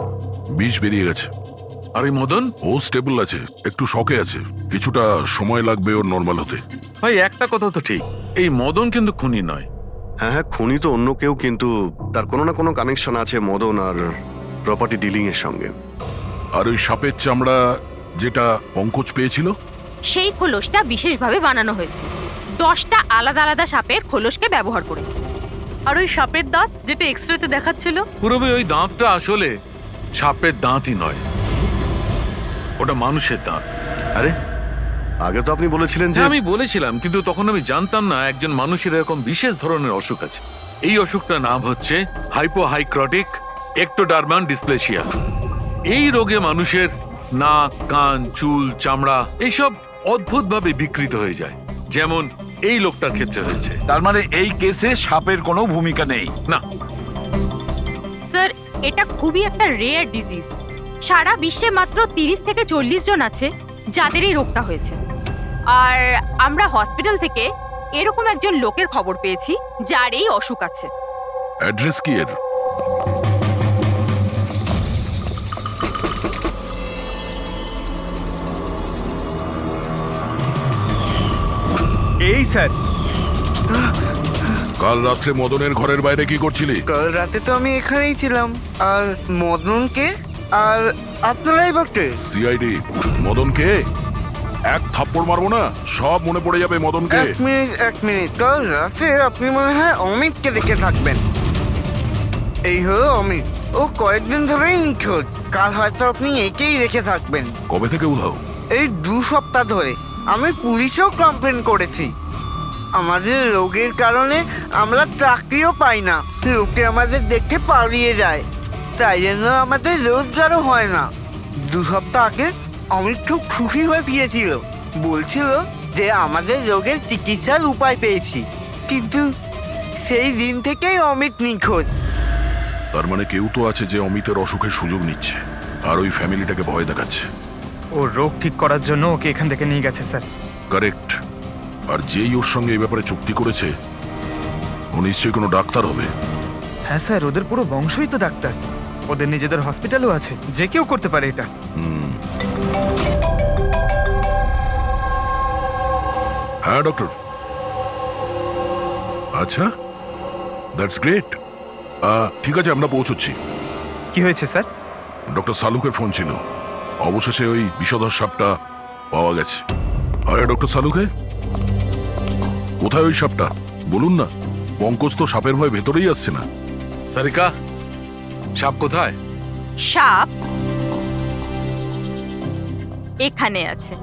Speaker 6: বিষ বেরিয়ে গেছে।
Speaker 8: আর এই মদন?
Speaker 6: ও স্টেবল আছে, একটু শকে আছে, কিছুটা সময় লাগবে ওর নর্মাল হতে।
Speaker 8: ভাই, একটা কথা তো ঠিক, এই মদন কিন্তু খুনি নয়।
Speaker 7: হ্যাঁ হ্যাঁ, খুনি তো অন্য কেউ, কিন্তু তার কোনো না কোনো কানেকশন আছে মদন আর প্রপার্টি ডিলিং এর সঙ্গে।
Speaker 6: আর ওই সাপের চামড়া যেটা পঙ্কজ পেয়েছিল,
Speaker 11: সেই খোলসটা বিশেষভাবে বানানো হয়েছে 10টা আলাদা আলাদা সাপের খোলসকে ব্যবহার করে।
Speaker 4: আর ওই সাপের দাঁত যেটা এক্সরেতে দেখাচ্ছিল,
Speaker 8: পুরবি ওই দাঁতটা আসলে সাপের দাঁতই নয়, ওটা মানুষের দাঁত।
Speaker 7: আরে আগে তো আপনি বলেছিলেন যে
Speaker 8: আমি বলেছিলাম, কিন্তু তখন আমি জানতাম না একজন মানুষের এরকম বিশেষ ধরনের অসুখ আছে। এই অসুখটার নাম হচ্ছে হাইপোহাইক্রটিক একটোডার্মান ডিসপ্লেসিয়া। এই রোগে মানুষের নাক, কান, চুল, চামড়া এইসব অদ্ভুতভাবে বিকৃত হয়ে যায়, যেমন এই লোকটার ক্ষেত্রে হয়েছে।
Speaker 1: তার মানে এই কেসে সাপের কোনো ভূমিকা নেই?
Speaker 8: না,
Speaker 11: স্যার, এটা খুবই একটা রেয়ার ডিজিজ। সারা বিশ্বে মাত্র 30 থেকে 40 জন আছে যাদের এই রোগটা হয়েছে। আর আমরা হসপিটাল থেকে এরকম একজন লোকের খবর পেয়েছি যার এই অসুখ আছে।
Speaker 6: অ্যাড্রেস কি এর?
Speaker 10: এই স্যার,
Speaker 6: কাল রাত্রে মদনের ঘরের বাইরে কি করছিলি?
Speaker 13: কাল রাতে তো আমি এখানেই ছিলাম। আর মদনকে আর আপনারাই বলতে
Speaker 6: সিআইডি। মদনকে এক থাপ্পড় মারবো না, সব মনে পড়ে যাবে মদনকে।
Speaker 13: এক মিনিট কাল রাতে আপনি মনে হয় অমিতকে দেখে থাকবেন। এই হলো অমিত, ও কয়েকদিন ধরেই নিখোঁজ। কাল হয়তো আপনি একেই রেখে থাকবেন।
Speaker 6: কবে থেকে উধাও?
Speaker 13: এই 2 সপ্তাহ ধরে। আমি পুলিশেও কমপ্লেন করেছি। আমাদের রোগের কারণে আমরা চাকরিও পাই না, লোকে আমাদের দেখে পালিয়ে যায়। তাই জন্য আমাদের রোজগারও হয় না। 2 সপ্তাহ আগে অমিত খুব খুশি হয়ে ফিরেছিল, বলছিল যে আমাদের রোগের চিকিৎসার উপায় পেয়েছি। কিন্তু সেই দিন থেকেই অমিত নিখোঁজ।
Speaker 6: তার মানে কেউ তো আছে যে অমিতের অসুখের সুযোগ নিচ্ছে আর ওই ফ্যামিলিটাকে ভয় দেখাচ্ছে।
Speaker 10: ও রোগ ঠিক করার জন্য ওকে এখান থেকে নিয়ে গেছে স্যার।
Speaker 6: কারেক্ট। আর যেই ওর সঙ্গে এই ব্যাপারে চুক্তি করেছে ও নিশ্চয়ই কোনো ডাক্তার হবে।
Speaker 10: হ্যাঁ স্যার, ওদের পুরো বংশই তো ডাক্তার। ওদের নিজেদের হসপিটালও আছে, যে কেউ করতে পারে এটা।
Speaker 6: হ্যাঁ ডক্টর। আচ্ছা, দ্যাটস গ্রেট। ঠিক আছে, আমরা পৌঁছচ্ছি।
Speaker 10: কি হয়েছে স্যার?
Speaker 6: ডক্টর সালুকের ফোন ছিল, অবশেষে ওই বিষধর সাপটা পাওয়া গেছে। আরে ডক্টর সালুকে, কোথায় ওই সাপটা বলুন না? পঙ্কজ তো সাপের ভয় ভেতরেই আসছে না।
Speaker 8: সারিকা, সাপ কোথায়?
Speaker 11: সাপ এখানে আছে।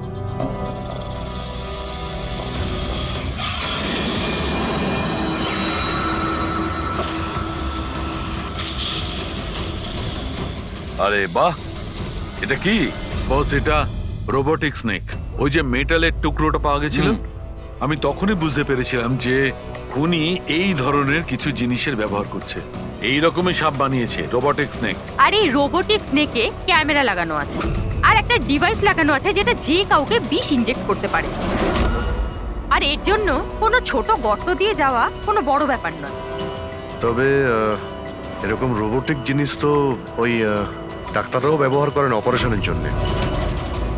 Speaker 1: আরে বাহ, এটা কি?
Speaker 8: বস, এটা রোবোটিক স্নেক। ওই যে মেটালের টুকরোটা পাওয়া গেছিল, আমি তখনই বুঝতে পেরেছিলাম যে খুনি এই ধরনের কিছু জিনিসের ব্যবহার করছে। এই রকমের সাপ বানিয়েছে রোবোটিক স্নেক।
Speaker 11: আর এই রোবোটিক স্নেকে ক্যামেরা লাগানো আছে আর একটা ডিভাইস লাগানো আছে যেটা যে কাউকে বিষ ইনজেক্ট করতে পারে। আর এর জন্য কোনো ছোট গর্ত দিয়ে যাওয়া কোনো বড় ব্যাপার নয়।
Speaker 7: তবে এরকম রোবোটিক জিনিস তো ওই ডাক্তাররাও ব্যবহার করেন অপারেশনের জন্য।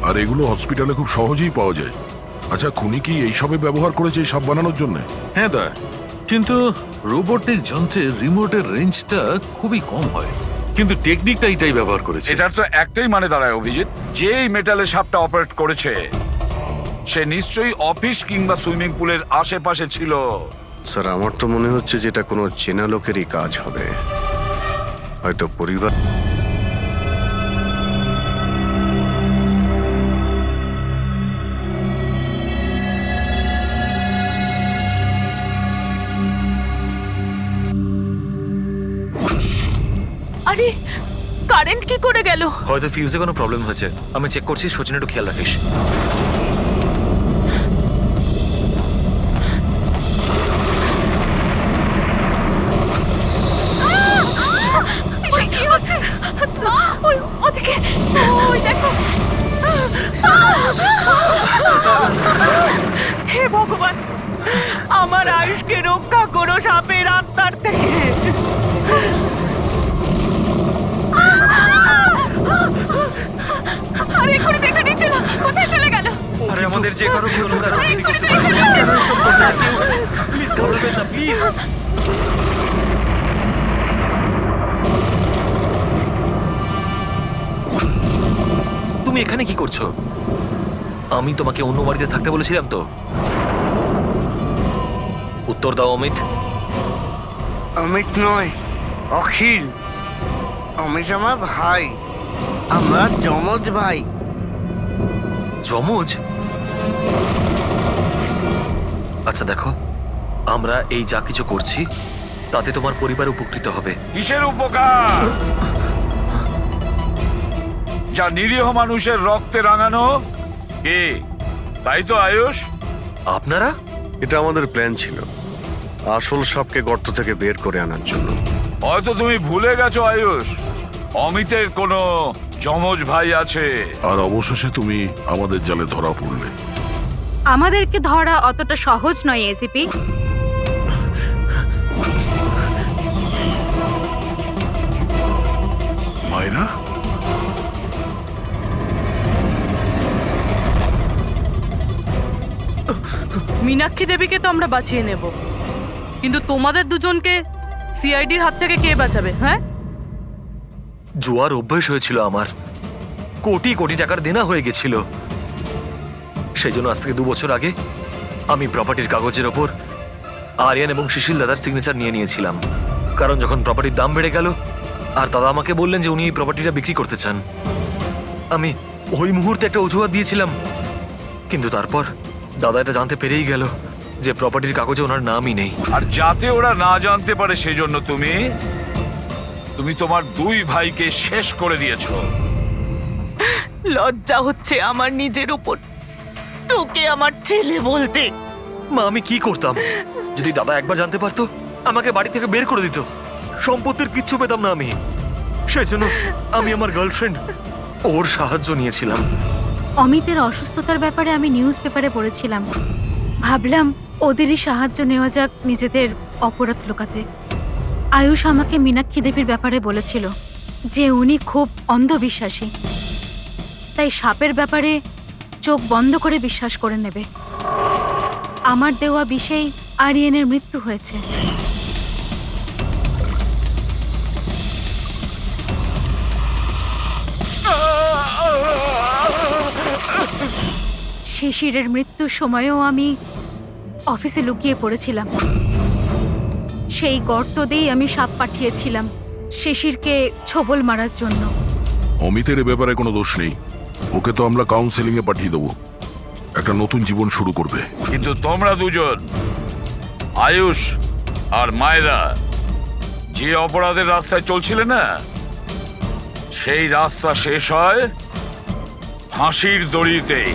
Speaker 6: আর এগুলো হসপিটালে খুব সহজেই পাওয়া যায়। আচ্ছা, খুনি কি এইসবে ব্যবহার করেছে এই সাপ বানানোর জন্য?
Speaker 8: হ্যাঁ দা, কিন্তু রোবোটিক যন্ত্রের রিমোটের রেঞ্জটা খুবই কম হয়, কিন্তু টেকনিকটা এটাই ব্যবহার করেছে।
Speaker 1: এটার তো একটাই মানে দাঁড়ায় অভিজিৎ, যে এই মেটালের সাপটা অপারেট করেছে সে নিশ্চয়ই অফিস কিংবা সুইমিং পুলের আশেপাশে ছিল।
Speaker 7: স্যার, আমার তো মনে হচ্ছে যে এটা কোনো চেনা লোকেরই কাজ হবে, হয়তো পরিবার।
Speaker 2: আরে কারেন্ট কি করে গেল?
Speaker 9: হয়তো ফিউজে কোনো প্রবলেম হয়েছে। আমি চেক করছি, সচিন একটু খেয়াল রাখিস।
Speaker 2: হে ভগবান, আমার আয়ুষকে রক্ষা করো সাপের আত্মার থেকে। আরে এক্ষুনি দেখে নিচ্ছিল, কোথায় চলে গেল?
Speaker 9: আরে আমাদের যে কারো প্লিজ বলবেন না, প্লিজ। তুমি এখানে কি করছো? আমি তোমাকে অন্য বাড়িতে থাকতে বলেছিলাম তো? উত্তর দাও অমিত।
Speaker 13: অমিত নয়, অখিল। অমিত আমার ভাই, আমরা যমজ ভাই।
Speaker 9: যমজ? আচ্ছা দেখো, আমরা এই যা কিছু করছি তাতে তোমার পরিবার উপকৃত হবে।
Speaker 1: কিসের উপকার? যা নিরীহ মানুষের রক্তে রাঙানো কে, তাই তো আয়ুষ?
Speaker 9: আপনারা?
Speaker 7: এটা আমাদের প্ল্যান ছিল, আসল সাপকে গর্ত থেকে বের করে আনার জন্য।
Speaker 1: হয়তো তুমি ভুলে গেছো আয়ুষ, অমিতের কোনো যমজ ভাই আছে।
Speaker 6: আর অবশেষে তুমি আমাদের জালে ধরা পড়লে।
Speaker 11: আমাদেরকে ধরা অতটা সহজ নয় এসিপি।
Speaker 6: মায়েরা,
Speaker 4: মীনাক্ষী দেবীকে তো আমরা বাঁচিয়ে নেব, কিন্তু তোমাদের দুজনকে সিআইডির হাত থেকে কে বাঁচাবে? হ্যাঁ,
Speaker 9: জুয়ার অভ্যেস হয়েছিল আমার, কোটি কোটি টাকার দেনা হয়ে গেছিল। সেই জন্য আজ থেকে 2 বছর আগে আমি প্রপার্টির কাগজের ওপর আরিয়ান এবং সুশীল দাদার সিগনেচার নিয়ে নিয়েছিলাম। কারণ যখন প্রপার্টির দাম বেড়ে গেল আর দাদা আমাকে বললেন যে উনি এই প্রপার্টিটা বিক্রি করতে চান, আমি ওই মুহূর্তে একটা অজুহাত দিয়েছিলাম। কিন্তু তারপর দাদা এটা জানতে পেরেই গেল যে প্রপার্টির কাগজে ওনার নামই নেই।
Speaker 1: আর যাতে ওরা না জানতে পারে সেজন্য তুমি তোমার 2 ভাইকে শেষ করে দিয়েছো।
Speaker 2: লজ্জা হচ্ছে আমার নিজের উপর, তোকে আমার ছেলে বলতে।
Speaker 9: মা, আমি কি করতাম? যদি দাদা একবার জানতে পারতো আমাকে বাড়ি থেকে বের করে দিত, সম্পত্তির কিচ্ছু পেতাম না আমি। সেই জন্য আমি আমার গার্লফ্রেন্ড ওর সাহায্য নিয়েছিলাম।
Speaker 11: অমিতের অসুস্থতার ব্যাপারে আমি নিউজ পেপারে পড়েছিলাম, ভাবলাম ওদেরই সাহায্য নেওয়া যাক নিজেদের অপরাধ লুকাতে। আয়ুষ আমাকে মীনাক্ষী দেবীর ব্যাপারে বলেছিল যে উনি খুব অন্ধবিশ্বাসী, তাই সাপের ব্যাপারে চোখ বন্ধ করে বিশ্বাস করে নেবে। আমার দেওয়া বিষেই আরিয়ানের মৃত্যু হয়েছে। শিশিরের মৃত্যুর সময়ও আমি অফিসে লুকিয়ে পড়েছিলাম। সেই গর্ত দিয়েই আমি সাপ পাঠিয়েছিলাম শিশিরকে ছোবল মারার জন্য।
Speaker 6: অমিতের এ ব্যাপারে কোনো দোষ নেই, ওকে তো আমরা কাউন্সেলিং এ পাঠিয়ে দেবো, একটা নতুন জীবন শুরু করবে।
Speaker 1: কিন্তু তোমরা দুজন, আয়ুষ আর মায়েরা, যে অপরাধের রাস্তায় চলছিলে না, সেই রাস্তা শেষ হয় ফাঁসির দড়িতেই।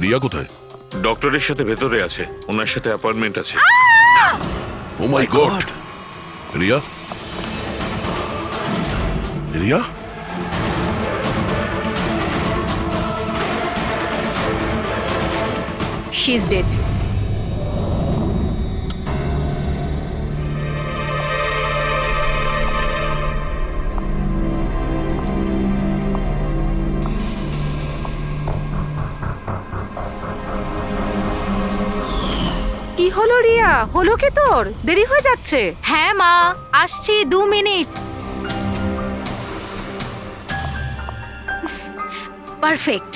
Speaker 6: রিয়া কোথায়?
Speaker 14: ডক্টরের সাথে ভেতরে আছে, ওনার সাথে অ্যাপয়েন্টমেন্ট আছে।
Speaker 6: Oh my God! Riya, Riya,
Speaker 2: she is dead.
Speaker 4: কি হলো রিয়া? হলো কি তোর? দেরি হয়ে যাচ্ছে।
Speaker 11: হ্যাঁ মা, আসছি 2 মিনিট। পারফেক্ট,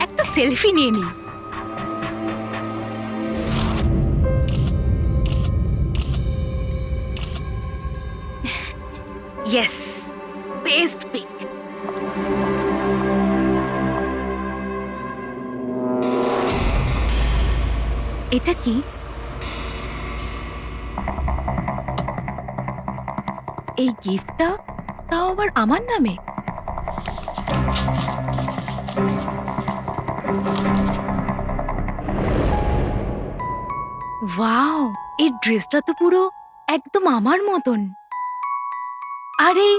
Speaker 11: একটা সেলফি নিয়ে নি। Yes, best pic. এটা কি? এই গিফটটা তাও আবার আমার নামে। ওয়াও, এই ড্রেসটা তো পুরো একদম আমার মতন। আর এই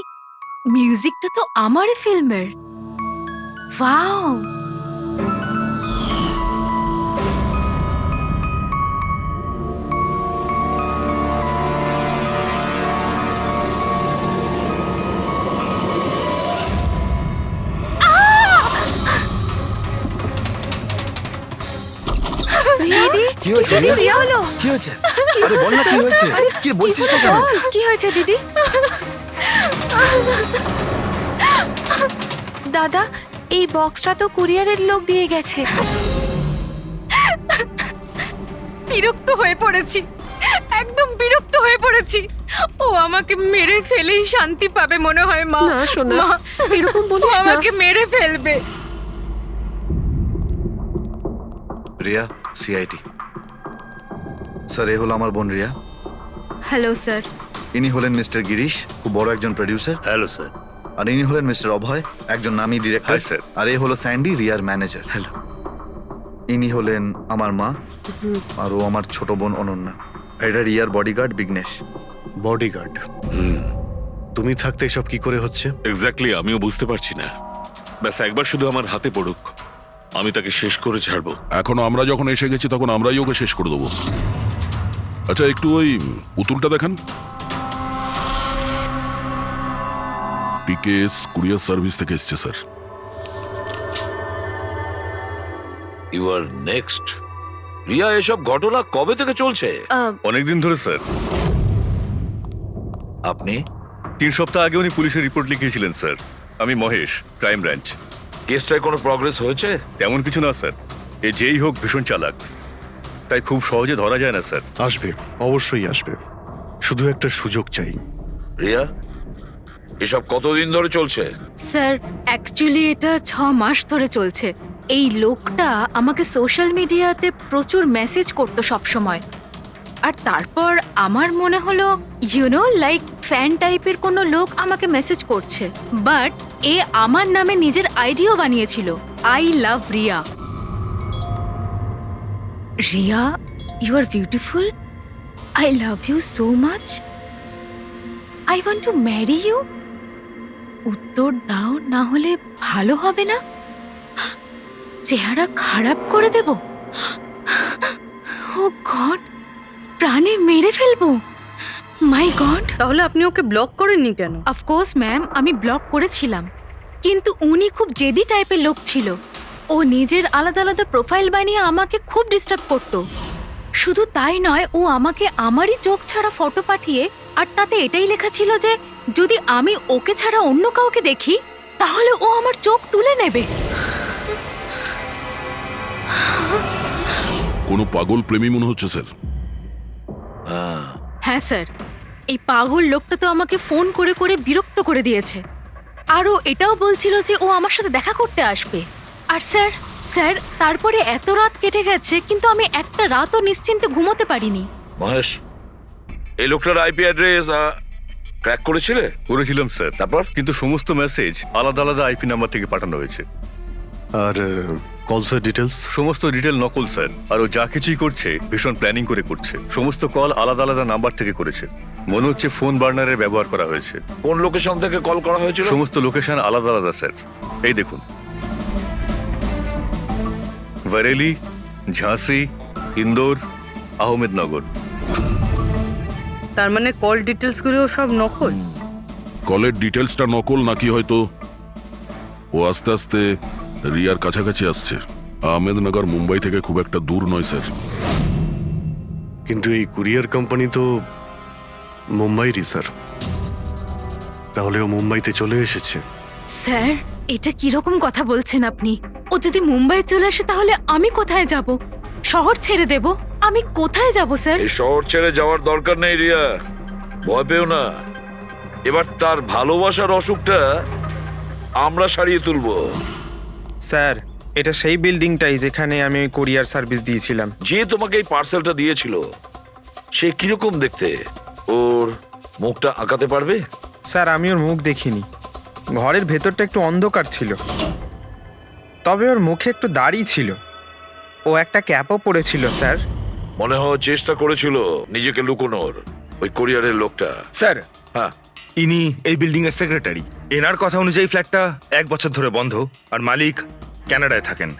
Speaker 11: মিউজিকটা তো আমার ফিল্মের। ওয়াও, দিদি
Speaker 15: কি হয়েছে
Speaker 11: রিয়া হলো
Speaker 15: কি হয়েছে আরে বল না কি হয়েছে কি বলছিস না কেন
Speaker 11: কি হয়েছে দিদি? দাদা, এই বক্সটা তো কুরিয়ারের লোক দিয়ে গেছে। বিরক্ত হয়ে পড়েছি, একদম বিরক্ত হয়ে পড়েছি। ও আমাকে মেরে ফেলেই শান্তি পাবে মনে হয় মা।
Speaker 16: না সোনা,
Speaker 11: মা,
Speaker 16: এরকম বলিস না।
Speaker 11: আমাকে মেরে ফেলবে।
Speaker 15: রিয়া, সিআইটি। স্যার, এ হলো আমার বোন রিয়া।
Speaker 11: Hello sir.
Speaker 15: ইনি হলেন মিস্টার গিরিশ, খুব বড় একজন প্রডিউসার।
Speaker 3: Hello sir.
Speaker 15: আর ইনি হলেন মিস্টার অভয়, একজন নামী ডিরেক্টর।
Speaker 3: স্যার।
Speaker 15: আর এ হলো স্যান্ডি, রিয়ার ম্যানেজার। হ্যালো। ইনি হলেন আমার মা, আর ও আমার ছোট বোন অনন্যা। এটা রিয়ার বডিগার্ড বিঘ্নেশ।
Speaker 7: বডিগার্ড। তুমি থাকতে এসব কি করে হচ্ছে?
Speaker 14: এক্স্যাক্টলি, আমিও বুঝতে পারছি না। ব্যাস একবার শুধু আমার হাতে পড়ুক, আমি তাকে শেষ করে ছাড়বো।
Speaker 6: এখন আমরা যখন এসে গেছি তখন আমরাই ওকে শেষ করে দেবো। আচ্ছা, একটু ওই পুতুলটা দেখান। পিকেএস কুরিয়ার সার্ভিস থেকে এসছে sir.
Speaker 1: You are next. Riya, এসব ঘটনা কবে থেকে চলছে?
Speaker 14: অনেকদিন ধরে স্যার।
Speaker 1: আপনি?
Speaker 14: 3 সপ্তাহ আগে উনি পুলিশের রিপোর্ট লিখিয়েছিলেন স্যার। আমি মহেশ, ক্রাইম ব্রাঞ্চ।
Speaker 1: কেসটায় কোনো প্রগ্রেস হয়েছে?
Speaker 14: তেমন কিছু না স্যার। এ যেই হোক ভীষণ চালাক, তাই খুব সহজে ধরা যায় না স্যার।
Speaker 7: আসবে, অবশ্যই আসবে, শুধু একটা সুযোগ চাই।
Speaker 1: রিয়া, এসব কতদিন ধরে চলছে?
Speaker 11: স্যার, অ্যাকচুয়ালি এটা 6 মাস ধরে চলছে। এই লোকটা আমাকে সোশ্যাল মিডিয়াতে প্রচুর মেসেজ করতো সব সময়। আর তারপর আমার মনে হলো লাইক ফ্যান টাইপের কোনো লোক আমাকে মেসেজ করছে। বাট এ আমার নামে নিজের আইডিও বানিয়েছিল, I love Riya. Riya, you are beautiful, I love you so much, I want to marry you. উত্তর দাও, না হলে ভালো হবে না। চেহারা খারাপ করে দেব। ও গড, প্রাণে মেরে ফেলবো। মাই গড।
Speaker 4: তাহলে আপনি ওকে ব্লক করেননি কেন?
Speaker 11: অফকোর্স ম্যাম, আমি ব্লক করেছিলাম, কিন্তু উনি খুব জেদি টাইপের লোক ছিল। ও নিজের আলাদা আলাদা প্রোফাইল বানিয়ে আমাকে খুব ডিস্টার্ব করতো। শুধু তাই নয়, ও আমাকে আমারই চোখ ছাড়া ফটো পাঠিয়ে, আর তাতে এটাই লেখা ছিল যে যদি আমি ওকে ছাড়া অন্য কাউকে দেখি তাহলে ও আমার চোখ তুলে নেবে।
Speaker 6: কোনো পাগল প্রেমী মনে হচ্ছে স্যার।
Speaker 11: হ্যাঁ স্যার, এই পাগল লোকটা তো আমাকে ফোন করে করে বিরক্ত করে দিয়েছে। আর ও এটাও বলছিল যে ও আমার সাথে দেখা করতে আসবে। আর স্যার স্যার তারপরে এত রাত কেটে গেছে, কিন্তু আমি একটা রাতও নিশ্চিন্তে ঘুমোতে পারিনি।
Speaker 1: মহেশ, এই লোকটার আইপি অ্যাড্রেস ক্র্যাক করেছিলে?
Speaker 14: করেছিলাম স্যার।
Speaker 1: তারপর?
Speaker 14: কিন্তু সমস্ত মেসেজ আলাদা আলাদা আইপি নাম্বার থেকে পাঠানো হয়েছে।
Speaker 7: আর কলসের ডিটেলস?
Speaker 14: সমস্ত ডিটেল নকল স্যার। আর ও যা কিছুই করছে ভীষণ প্ল্যানিং করে করছে। সমস্ত কল আলাদা আলাদা নাম্বার থেকে করেছে। মনে হচ্ছে ফোন বার্নারের ব্যবহার করা হয়েছে।
Speaker 1: কোন লোকেশন থেকে কল করা হয়েছিল?
Speaker 14: সমস্ত লোকেশন আলাদা আলাদা স্যার। এই দেখুন, বরেলি, ঝাঁসি, ইন্দোর, আহমেদনগর।
Speaker 4: তার মানে কল ডিটেলস গুলো সব নকল?
Speaker 6: কলের ডিটেলসটা নকল, নাকি হয়তো ও আস্তে আস্তে রিয়ার কাছাকাছি আসছে। আহমেদনগর মুম্বাই থেকে খুব একটা দূর নয় স্যার।
Speaker 7: কিন্তু এই কুরিয়ার কোম্পানি তো মুম্বাইরই স্যার। তাহলে ও মুম্বাইতে চলে এসেছে।
Speaker 11: স্যার, এটা কিরকম কথা বলছেন আপনি? ও যদি মুম্বাই চলে আসে তাহলে আমি কোথায় যাব? শহর ছেড়ে দেব? আমি কোথায় যাব স্যার?
Speaker 1: এই শহর ছেড়ে যাওয়ার দরকার নেই রিয়া, ভয় পেও না। এবার তার ভালোবাসার অসুখটা আমরা সারিয়ে তুলবো।
Speaker 10: স্যার, এটা সেই বিল্ডিংটাই যেখানে আমি ওই কোরিয়ার সার্ভিস দিয়েছিলাম।
Speaker 1: যে তোমাকে এই পার্সেলটা দিয়েছিল সে কিরকম দেখতে? ওর মুখটা আঁকাতে পারবে?
Speaker 10: স্যার, আমি ওর মুখ দেখিনি। ঘরের ভেতরটা একটু অন্ধকার ছিল, তবে ওর মুখে একটু দাড়ি ছিল। ও একটা ক্যাপও পরেছিল স্যার।
Speaker 1: মনে হয় চেষ্টা করেছিল নিজেকে লুকোনোর, ওই কোরিয়ারের লোকটা।
Speaker 17: স্যার,
Speaker 1: হ্যাঁ,
Speaker 17: ইনি এই বিল্ডিং এর সেক্রেটারি। এনার কথা অনুযায়ী ফ্ল্যাটটা 1 বছর ধরে বন্ধ, আর মালিক কানাডায় থাকেন।